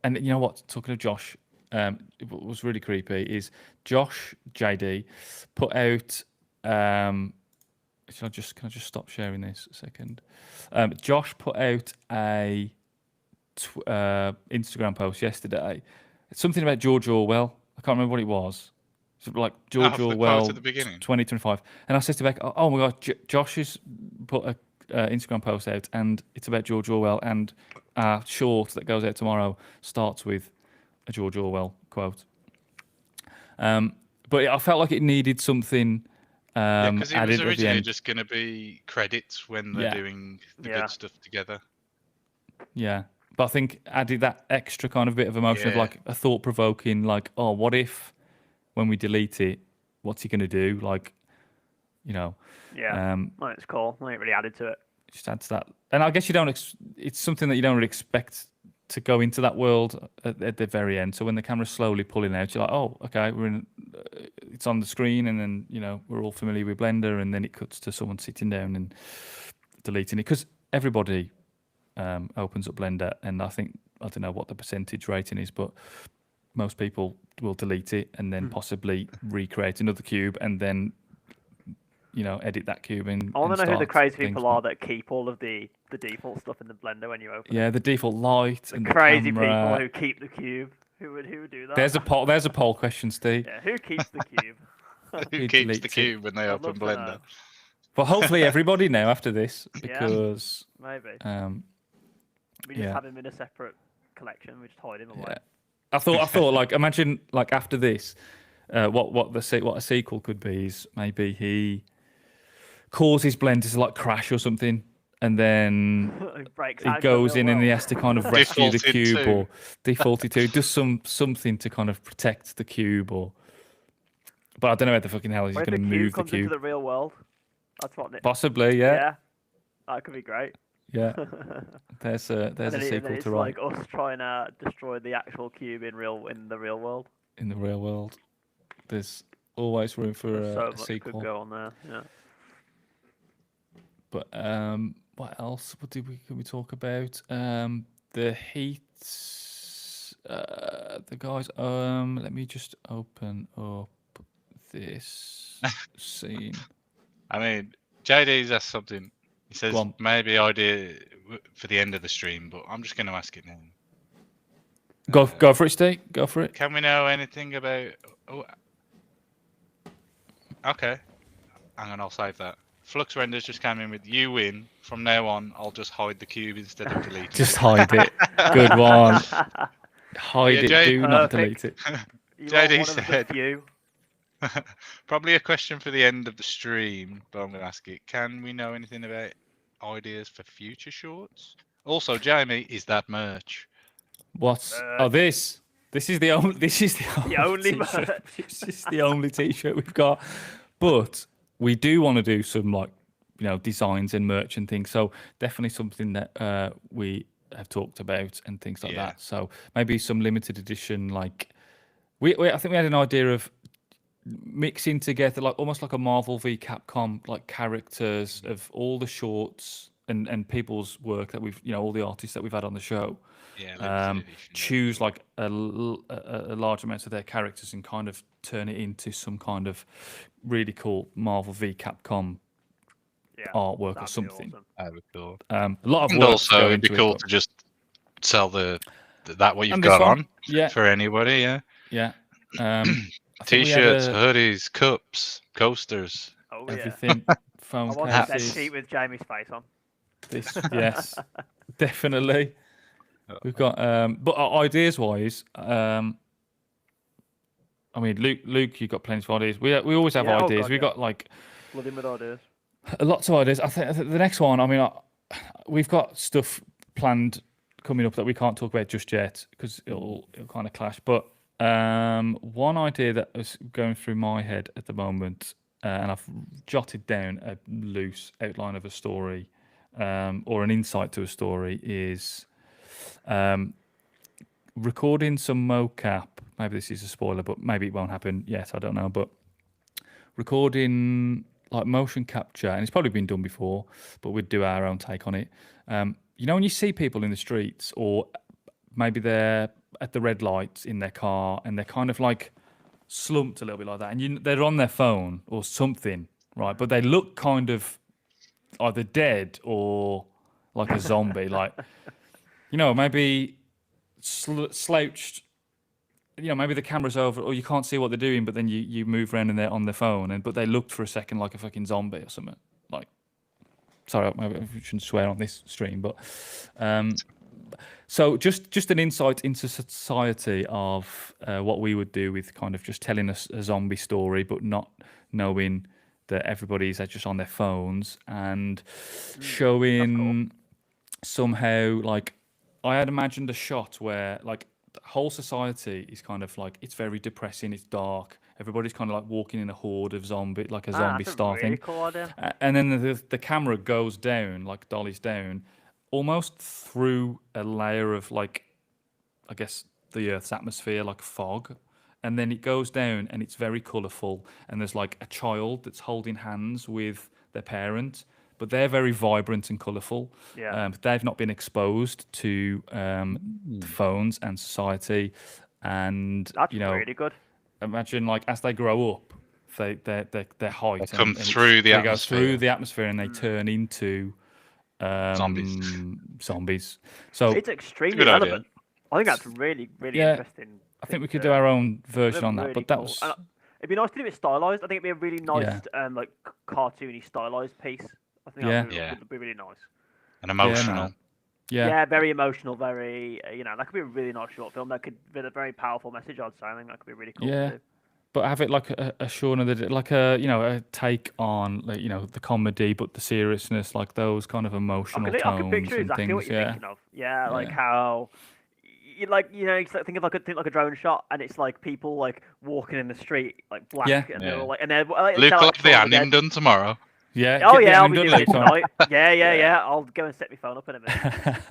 And you know what? Talking of Josh, what was really creepy is Josh JD put out. Can I just stop sharing this a second? Josh put out a Instagram post yesterday. It's something about George Orwell. I can't remember what it was. It's like George Orwell, 2025. And I said to Beck, "Oh my God, Josh has put a Instagram post out, and it's about George Orwell, and our short that goes out tomorrow starts with a George Orwell quote." But I felt like it needed something because it was added at the originally end. just going to be credits when they're doing the good stuff together. Yeah, but I think added that extra kind of bit of emotion of like a thought-provoking, like, oh, what if when we delete it, what's he going to do? Like, Yeah, well, it's cool. I think it really added to it. Just adds that, and I guess you don't. It's something that you don't really expect to go into that world at the very end. So when the camera's slowly pulling out, you're like, oh, okay, we're in. It's on the screen, and then we're all familiar with Blender, and then it cuts to someone sitting down and deleting it, because everybody opens up Blender, and I don't know what the percentage rating is, but most people will delete it and then possibly recreate another cube, and then edit that cube and I want to know who the crazy people from. are that keep all of the default stuff in the Blender when you open it. Yeah, the default light The and crazy the camera. people who keep the cube. Who would do that? There's a poll question, Steve. Yeah, who keeps the cube? Who keeps the cube when they open Blender? Well, hopefully everybody now after this, because maybe we just have him in a separate collection. We just hide him away. Yeah. I thought like, imagine like after this, what a sequel could be is maybe he causes Blender to like crash or something, and then he goes in and he has to kind of rescue the cube or defaulted to, does something to kind of protect the cube, but I don't know how the fucking hell he's going to move the comes cube. Into the real world. That's what. Possibly, yeah. Yeah, that could be great. Yeah, there's a sequel to write. Like us trying to destroy the actual cube in the real world. In the real world, there's always room for a sequel. Could go on there. Yeah. But what else? Could we talk about? The heats. The guys. Let me just open up this scene. I mean, JD's asked something. He says maybe idea for the end of the stream, but I'm just going to ask it now. Go for it, Steve. Go for it. Can we know anything about? Oh, okay, I'll save that. Flux Renders just came in with "You win. From now on, I'll just hide the cube instead of deleting it." Just hide it. Good one. Hide it. Do not delete it. JD said. Probably a question for the end of the stream, but I'm going to ask it. Can we know anything about ideas for future shorts? Also, Jamie, is that merch? What? This is the only. This is the only t-shirt. merch. This is the only t-shirt we've got. But we do want to do some like designs and merch and things. So definitely something that we have talked about and things like that. So maybe some limited edition, like I think we had an idea of mixing together like almost like a Marvel v Capcom, like characters of all the shorts and people's work that we've all the artists that we've had on the show. Choose like a large amount of their characters and kind of turn it into some kind of really cool Marvel v Capcom artwork or something. Awesome. That would be cool. A lot of And work also, it'd be into cool it, to just sell that what you've and got on yeah, for anybody. Yeah. T-shirts, hoodies, cups, coasters. Oh everything. Phone I want that cases. sheet with Jamie's face on. This, yes, definitely. We've got, but ideas wise, I mean, Luke, you've got plenty of ideas. We always have ideas. We've got like flooding with ideas. Lots of ideas. I think the next one. I mean, we've got stuff planned coming up that we can't talk about just yet because it'll kind of clash. But one idea that was going through my head at the moment, and I've jotted down a loose outline of a story, or an insight to a story, is recording some mocap. Maybe this is a spoiler, but maybe it won't happen yet. I don't know. But recording like motion capture, and it's probably been done before, but we'd do our own take on it. When you see people in the streets, or maybe they're at the red lights in their car, and they're kind of like slumped a little bit like that, and they're on their phone or something, right? But they look kind of either dead or like a zombie, like maybe slouched. Maybe the camera's over, or you can't see what they're doing, but then you move around and they're on their phone, but they looked for a second like a fucking zombie or something. Like, sorry, maybe I shouldn't swear on this stream, but so just an insight into society of what we would do with kind of just telling us a zombie story, but not knowing that everybody's just on their phones, and showing somehow, like, I had imagined a shot where like the whole society is kind of like, it's very depressing, it's dark, everybody's kind of like walking in a horde of zombie, like a zombie star thing. Cool idea. And then the camera goes down, like dollies down, almost through a layer of like, I guess the Earth's atmosphere, like fog, and then it goes down and it's very colourful, and there's like a child that's holding hands with their parent, but they're very vibrant and colourful. They've not been exposed to phones and society, and that's really good. Imagine like as they grow up, their height they come through the atmosphere. They go through the atmosphere and they turn into zombies. So it's extremely relevant. I think that's really interesting. I think we could do our own version on that, but that was. It'd be nice to do it stylized. I think it'd be a really nice, like cartoony stylized piece. I think that would be really nice. And emotional. Yeah, very emotional. Very, that could be a really nice short film. That could be a very powerful message. I'd say. I think that could be really cool. Yeah. To do. But have it like a Shaun of the like a take on like, the comedy, but the seriousness, like those kind of emotional tones. I can picture exactly what you're thinking of. Yeah, like how. Think of like a drone shot, and it's like people like walking in the street, like black, and they're all like, and they're Luke will have the anime done tomorrow. Yeah. Oh yeah, I'll be doing it tonight. Yeah. I'll go and set my phone up in a minute.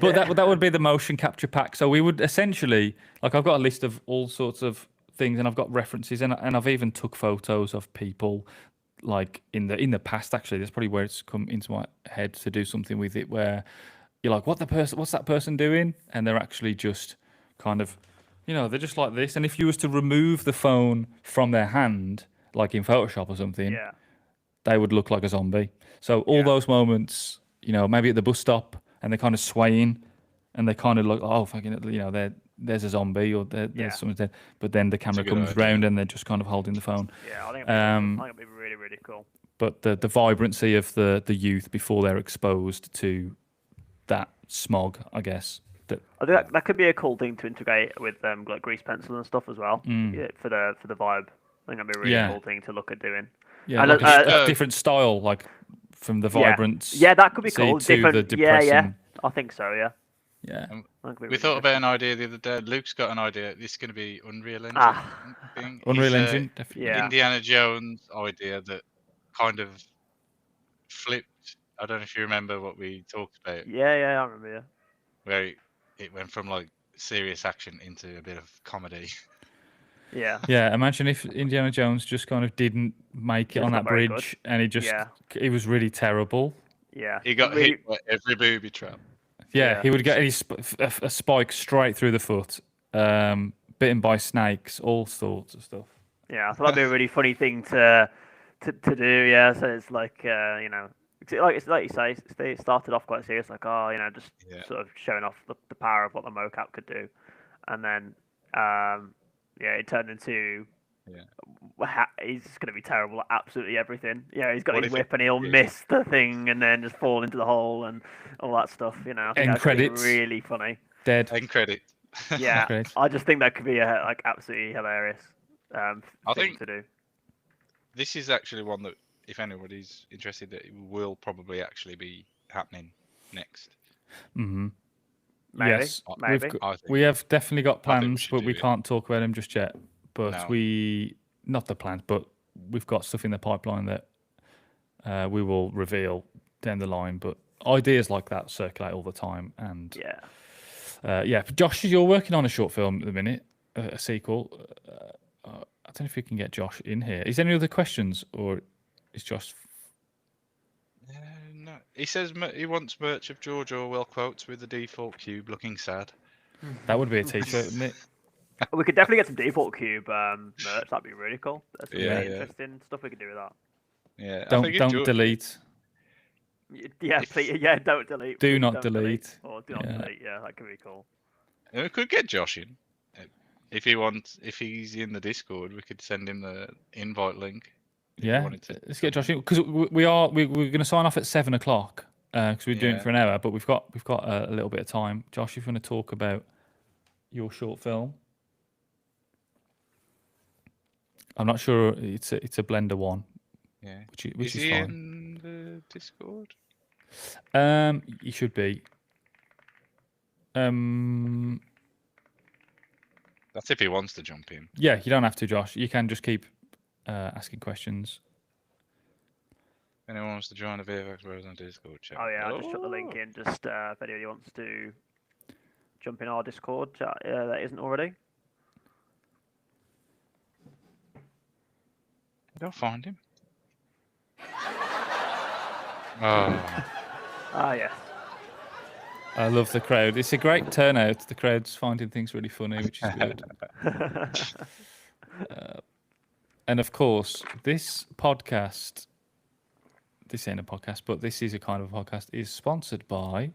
But that would be the motion capture pack. So we would essentially, like, I've got a list of all sorts of things, and I've got references, and I've even took photos of people, like in the past. Actually, that's probably where it's come into my head to do something with it, where you're like, what's that person doing? And they're actually just kind of, they're just like this. And if you was to remove the phone from their hand, like in Photoshop or something, they would look like a zombie. So all those moments, maybe at the bus stop, and they're kind of swaying, and they kind of look, oh, fucking, there's a zombie, or there's something there. But then the camera comes round, and they're just kind of holding the phone. Yeah, I think it'd be really, really cool. But the vibrancy of the youth before they're exposed to that smog, I guess. I think that could be a cool thing to integrate with like grease pencil and stuff as well. For the vibe. I think that'd be a really cool thing to look at doing. Yeah, and like a different style, like from the vibrance. Yeah, that could be cool. Different. The depressing. Yeah. I think so. Yeah. Yeah. We thought about an idea the other day. Luke's got an idea. This is going to be Unreal Engine. Unreal Engine, definitely. Indiana Jones idea that kind of flipped. I don't know if you remember what we talked about. Yeah, I remember. Yeah. Where it went from like serious action into a bit of comedy. Yeah. Yeah, imagine if Indiana Jones just kind of didn't make it Just on not that very bridge, good. and it was really terrible. Yeah. He got hit by every booby trap. Yeah, he would get a spike straight through the foot, bitten by snakes, all sorts of stuff. Yeah, I thought that'd be a really funny thing to do. Yeah, so it's like it's like you say, it started off quite serious, like just sort of showing off the power of what the mocap could do, and then it turned into he's going to be terrible at absolutely everything. Yeah, he's got his whip and he'll miss the thing and then just fall into the hole and all that stuff. I think End that's gonna be credits. really funny. Dead. End credit. Yeah, I just think that could be a absolutely hilarious thing to do. This is actually one that, if anybody's interested, it will probably actually be happening next. Mm-hmm. Maybe, yes, maybe. We have definitely got plans, but we it. can't talk about them just yet. But No. not the plans, but we've got stuff in the pipeline that we will reveal down the line. But ideas like that circulate all the time, and Josh, you're working on a short film at the minute, a sequel. I don't know if we can get Josh in here. Is there any other questions, or is Josh? No, he says he wants merch of George Orwell quotes with the default cube looking sad. That would be a t-shirt, wouldn't it? We could definitely get some default cube merch. That'd be really cool. That's some really interesting stuff we could do with that. Yeah, don't delete. Yeah, please, don't delete. Do not delete. Or do not delete. Yeah, that could be cool. And we could get Josh in. If he's in the Discord, we could send him the invite link. Yeah, let's get Josh in because we're going to sign off at 7:00 because we're doing it for an hour, but we've got a little bit of time. Josh, if you want to talk about your short film, I'm not sure it's a Blender one. Yeah, which is he fine. In the Discord? He should be. That's if he wants to jump in. Yeah, you don't have to, Josh. You can just keep asking questions. If anyone wants to join the VFX Bros on Discord chat. Oh yeah, I just shut the link in. Just if anybody wants to jump in our Discord chat, that isn't already. Don't find him. Oh. Yes. I love the crowd. It's a great turnout. The crowd's finding things really funny, which is good. And of course, this podcast, this ain't a podcast, but this is a kind of podcast, is sponsored by...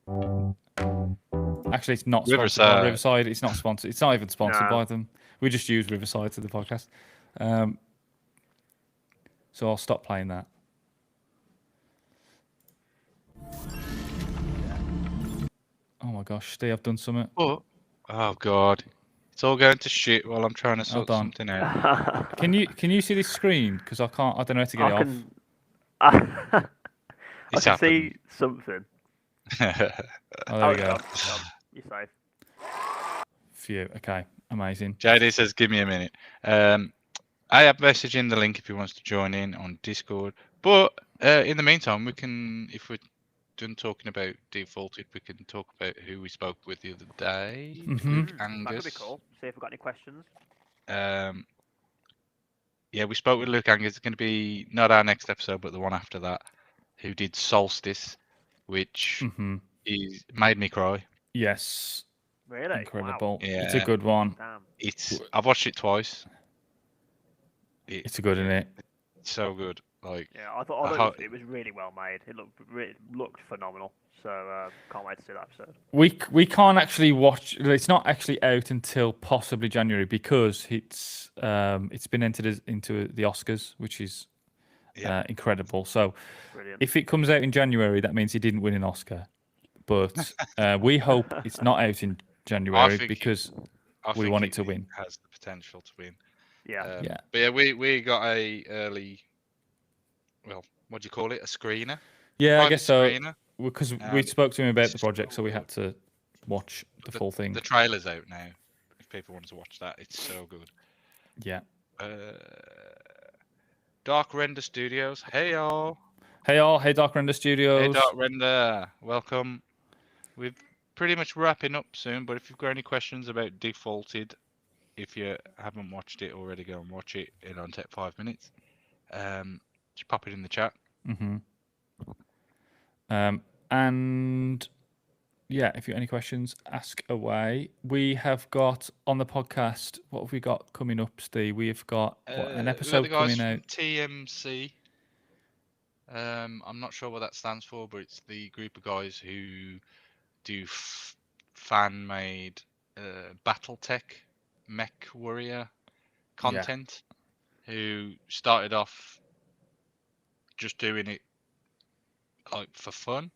Actually, it's not sponsored by Riverside. It's not sponsored. It's not even sponsored by them. We just use Riverside to the podcast. So I'll stop playing that. Oh my gosh, Steve, I've done something. Oh God, it's all going to shit while I'm trying to sort something out. Can you see this screen? Because I can't. I don't know how to get it off. I can see something. Oh, there we go. You're safe. Phew. Okay. Amazing. JD says, "Give me a minute." I have messaging the link if he wants to join in on Discord. But in the meantime, we can, if we're done talking about defaulted, we can talk about who we spoke with the other day. Luke Angus. That could be cool. See if we've got any questions. Yeah, we spoke with Luke Angus. It's going to be not our next episode, but the one after that, who did Solstice, which is made me cry. Yes. Really? Incredible. Wow. Yeah. It's a good one. Damn. I've watched it twice. It's good, isn't it? It's so good. Like, yeah, I thought it was really well made. It looked phenomenal. So can't wait to see that episode. We can't actually watch. It's not actually out until possibly January because it's been entered into the Oscars, which is incredible. So brilliant. If it comes out in January, that means he didn't win an Oscar. But we hope it's not out in January because we want it to win. It has the potential to win. Yeah. But yeah, we got a early. Well, what do you call it? A screener? Yeah, I guess so. Because we spoke to him about the project, so we had to watch the full thing. The trailer's out now. If people wanted to watch that, it's so good. Yeah. Dark Render Studios. Hey y'all. Hey all, hey Dark Render Studios. Hey Dark Render, welcome. We're pretty much wrapping up soon, but if you've got any questions about Defaulted, if you haven't watched it already, go and watch it. It'll only take 5 minutes. Just pop it in the chat. And yeah, if you have any questions, ask away. We have got on the podcast, what have we got coming up, Steve? We've got an episode coming out. TMC. I'm not sure what that stands for, but it's the group of guys who do fan-made BattleTech mech warrior content. Who started off just doing it like for fun,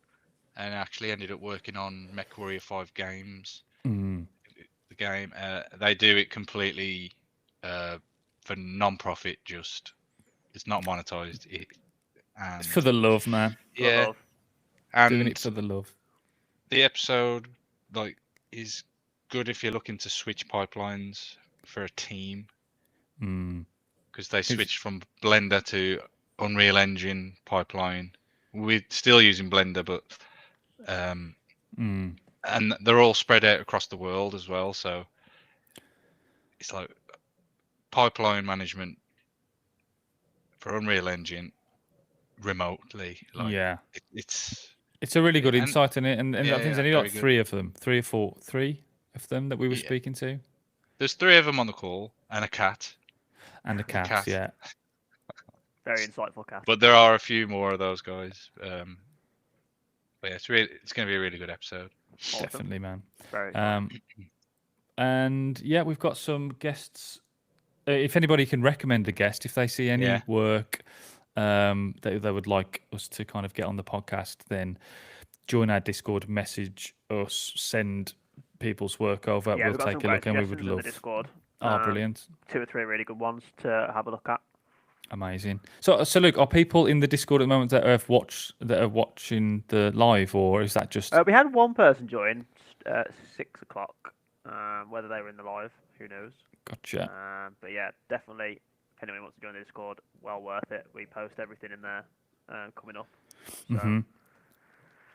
and actually ended up working on MechWarrior 5 games. The game, they do it completely for non-profit. Just it's not monetized. It's for the love, man. Yeah, love. and doing it for the love. The episode is good if you're looking to switch pipelines for a team, because they switched from Blender to Unreal Engine pipeline. We're still using Blender, but and they're all spread out across the world as well. So it's like pipeline management for Unreal Engine remotely. It's a really good insight in it, and I think there's only like three of them that we were speaking to. There's 3 of them on the call, and a cat. And a cat. Yeah. Very insightful cat. But there are a few more of those guys. But yeah, it's going to be a really good episode. Awesome. Definitely, man. Very and yeah, we've got some guests. If anybody can recommend a guest, if they see any work that they would like us to kind of get on the podcast, then join our Discord, message us, send people's work over. Yeah, we'll take a look, and we would love. The Discord. Brilliant. 2 or 3 really good ones to have a look at. Amazing. So look, are people in the Discord at the moment that are watching the live, or is that just? We had one person join at 6 o'clock. Whether they were in the live, who knows? Gotcha. But yeah, definitely. If anyone wants to join the Discord, well worth it. We post everything in there coming up. So.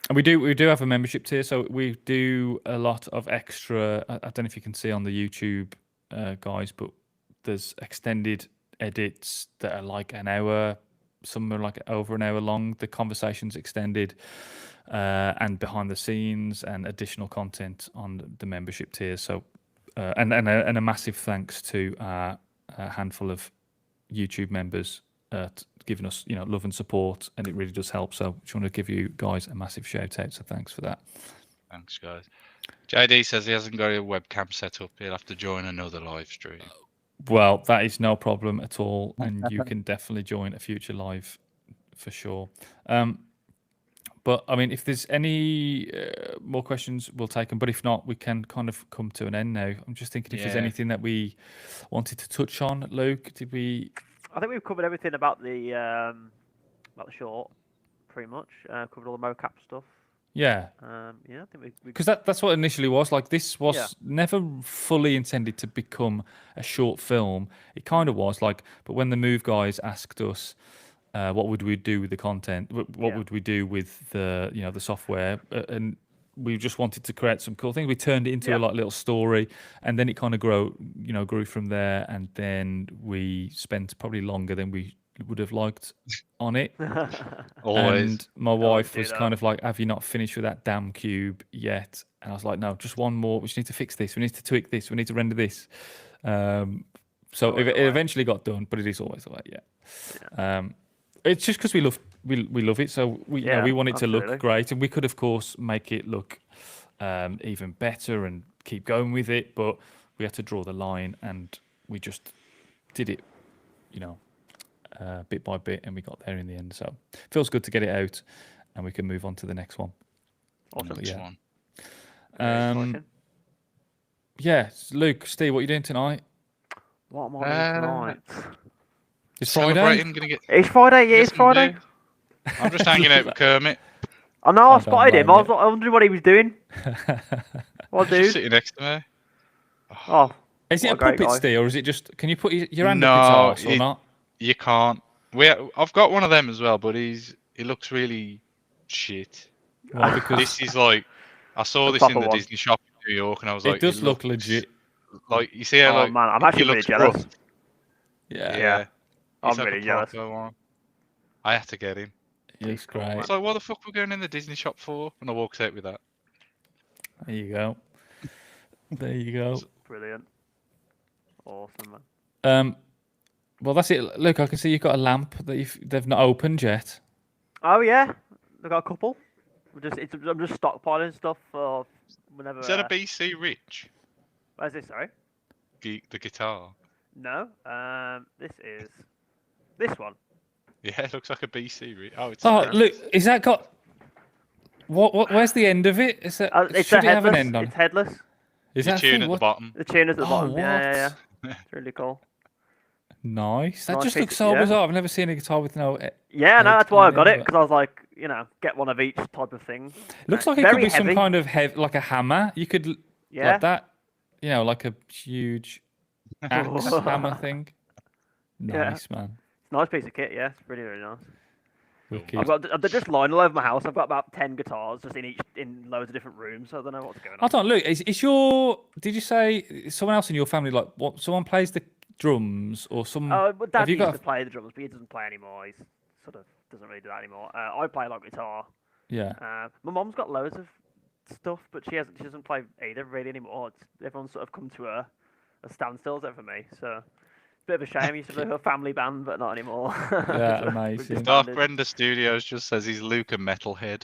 And we do have a membership tier, so we do a lot of extra. I don't know if you can see on the YouTube, guys, but there's extended edits that are like an hour. Some are like over an hour long. The conversation's extended, and behind the scenes and additional content on the membership tier. So, and a massive thanks to a handful of YouTube members giving us love and support, and it really does help. So just want to give you guys a massive shout out. So thanks for that. Thanks, guys. JD says he hasn't got a webcam set up. He'll have to join another live stream. Well, that is no problem at all, and you can definitely join a future live for sure. But I mean, if there's any more questions, we'll take them. But if not, we can kind of come to an end now. I'm just thinking if there's anything that we wanted to touch on, Luke. Did we? I think we've covered everything about the short, pretty much. Covered all the mocap stuff. Yeah. I think we because that's what it initially was. Like, this was never fully intended to become a short film. It kind of was like, but when the Move guys asked us, what would we do with the content? What would we do with the the software? And we just wanted to create some cool things. We turned it into a little story, and then it kind of grew from there. And then we spent probably longer than we would have liked on it. Always. And my wife was kind of like, "Have you not finished with that damn cube yet?" And I was like, "No, just one more. We just need to fix this. We need to tweak this. We need to render this." So it eventually got done, but it is always like, it's just because we love it. So we want it to look great, and we could of course make it look even better and keep going with it, but we had to draw the line, and we just did it, bit by bit, and we got there in the end. So it feels good to get it out, and we can move on to the next one. Awesome. Luke, Steve, what are you doing tonight? What am I doing tonight? It's Friday. It's Friday. Yeah, it's Friday. I'm just hanging out with Kermit. I know. I spotted him. I was wondering what he was doing. What, dude? Just sitting next to me. Oh. Is it a puppet, Steve, or is it just? Can you put your hand up his arse or not? You can't. I've got one of them as well, but he looks really shit. Well, because This is like, I saw The this in proper the one. Disney shop in New York, and I was it like, does look looks legit. like, you see how Oh like man, I'm he actually really looks jealous. rough. Yeah, Yeah. He's I'm like really a jealous. proper one. I had to get him. it looks cool, great. man. So what the fuck we're going in the Disney shop for? And I walked out with that. There you go. There you go. Brilliant. Awesome, man. Well, that's it. Look, I can see you've got a lamp that they've not opened yet. Oh yeah, I got a couple. I'm just stockpiling stuff for whenever. Is that a BC Rich? Where's this? Sorry. The guitar. No. This is this one. Yeah, it looks like a BC Rich. Oh, it's. Oh, look, is that got what? Where's the end of it? Is that It's should a it have an headless. end on? It's headless. Is the that tune thing? at the What? bottom. The tuner's at the Oh, bottom. what? Yeah. It's really cool. Nice. That Nice just piece looks of- so yeah. bizarre. I've never seen a guitar with no. Yeah, no, head that's why I on got it, it but- because I was like, get one of each type of thing. It looks Uh, like it could very be some heavy. kind of like a hammer. You could Yeah. like that. Like a huge axe hammer thing. Yeah. Nice, man. Nice piece of kit. Yeah, it's really really nice. Wicked. They're just lying all over my house. I've got about 10 guitars just in loads of different rooms. So I don't know what's going on. Hold on, look. Is your? Did you say someone else in your family like what? Someone plays the drums or some? But Dad have you used got? to play the drums, but he doesn't play anymore. He's sort of doesn't really do that anymore. I play like guitar. Yeah. My mom's got loads of stuff, but she doesn't play either really anymore. Everyone's sort of come to a standstill for me. So it's a bit of a shame. He used to be a family band, but not anymore. Yeah, So we've amazing. Dark disbanded. Render Studios just says he's Luca Metalhead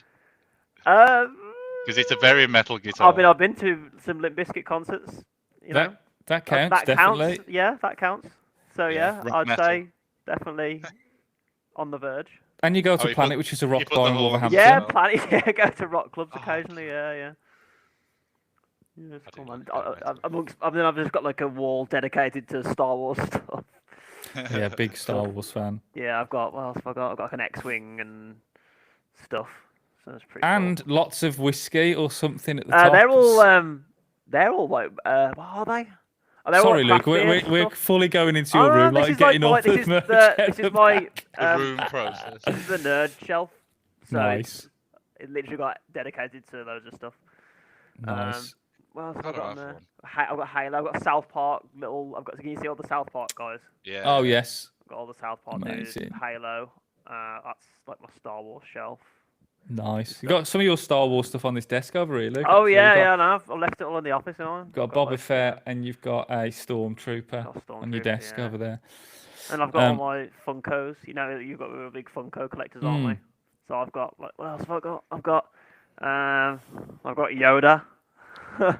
Um, because it's a very metal guitar. I've been to some Limp Bizkit concerts. You know, That counts that definitely. counts. Yeah, that counts. So Yeah, yeah, rock I'd metal. say definitely on the verge. And you go Oh, to you Planet, put- which is a you rock put bar the in whole- Wolverhampton. Yeah, so- plenty. Yeah, go to rock clubs Oh, occasionally. Yeah. Yeah, it's I cool, do man. like that I've just got like a wall dedicated to Star Wars stuff. Yeah, big Star Wars fan. Yeah, I've got what else have I got? I've got like an X-wing and stuff. So it's pretty. And cool. lots of whiskey or something at the top. they're all like what are they? Are they all Sorry, like Luke. craft beer We're stuff? fully going into Oh, your no, room, this like is getting all like the this is merch the out this the is my back. The room process. this is the nerd shelf. So Nice. it literally got dedicated to loads of stuff. Nice. What else have I Gotta got on have there? one. I've got Halo. I've got South Park. Can you see all the South Park guys? Yeah. Oh yes. I've got all the South Park dudes. Amazing. Halo. That's like my Star Wars shelf. Nice. You got some of your Star Wars stuff on this desk over here, Luke. Oh actually. yeah, You've yeah. No, I left it all in the office. You know. You've got I've Boba like, Fett and you've got a Stormtrooper got a on your Stormtrooper, desk yeah. over there. And I've got all Um, my Funkos. You know, you've got we're big Funko collectors, aren't we? So I've got like what else have I got? I've got Yoda.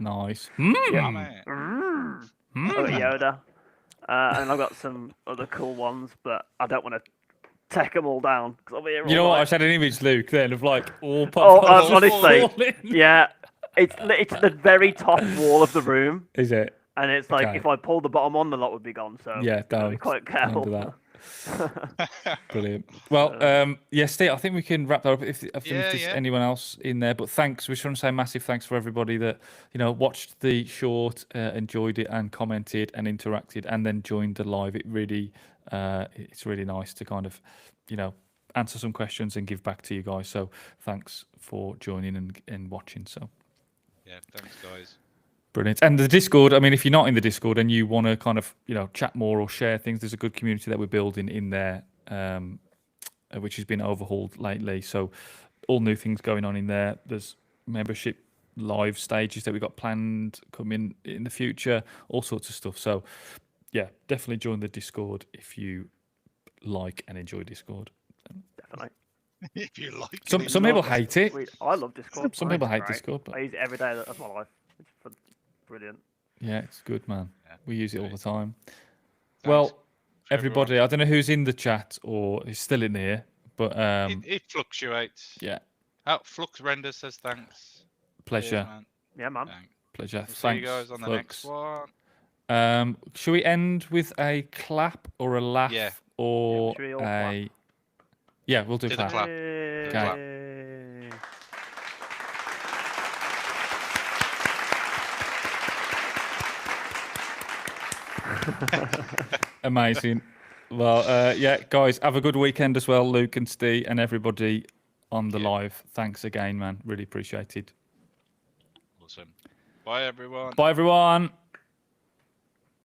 Nice. Yeah. Oh, man. I've got Yoda. And I've got some other cool ones, but I don't want to take them all down because I'll be here all You know what? I night. just had an image, Luke, then of like all Oh, pop honestly, falling. yeah, it's the very top wall of the room, Is it? and it's like Okay. if I pulled the bottom on, the lot would be gone. So Yeah, gotta be don't. quite Don't careful. do that. Brilliant. Well, yeah, Steve, I think we can wrap that up. If there's anyone else in there, but thanks. We just want to say massive thanks for everybody that watched the short, enjoyed it, and commented and interacted, and then joined the live. It really, it's really nice to kind of, answer some questions and give back to you guys. So thanks for joining and watching. So Yeah, thanks, guys. brilliant. And the Discord, I mean, if you're not in the Discord and you want to kind of, chat more or share things, there's a good community that we're building in there, which has been overhauled lately. So all new things going on in there. There's membership live stages that we've got planned coming in the future, all sorts of stuff. So yeah, definitely join the Discord if you like and enjoy Discord. Definitely. If you like Some people hate it. I love Discord. Some I think people it's hate great. Discord, but I use it every day of my life. It's brilliant. yeah, it's good, man. Yeah, We use it all the time. Thanks Well, for everyone. everybody, I don't know who's in the chat or is still in here, but It fluctuates. yeah, Flux Render says thanks. pleasure, Cheers, man. Yeah, man. Thanks. pleasure. We'll see Thanks, you guys on the Flux. next one. Should we end with a clap or a laugh Yeah. or should we all a? Yeah, we'll do Do a the clap. clap. Okay. Yay. Amazing. Well, yeah, guys, have a good weekend as well, Luke and Steve and everybody on the live. Thanks again, man. Really appreciated. Awesome. Bye, everyone. Bye, everyone.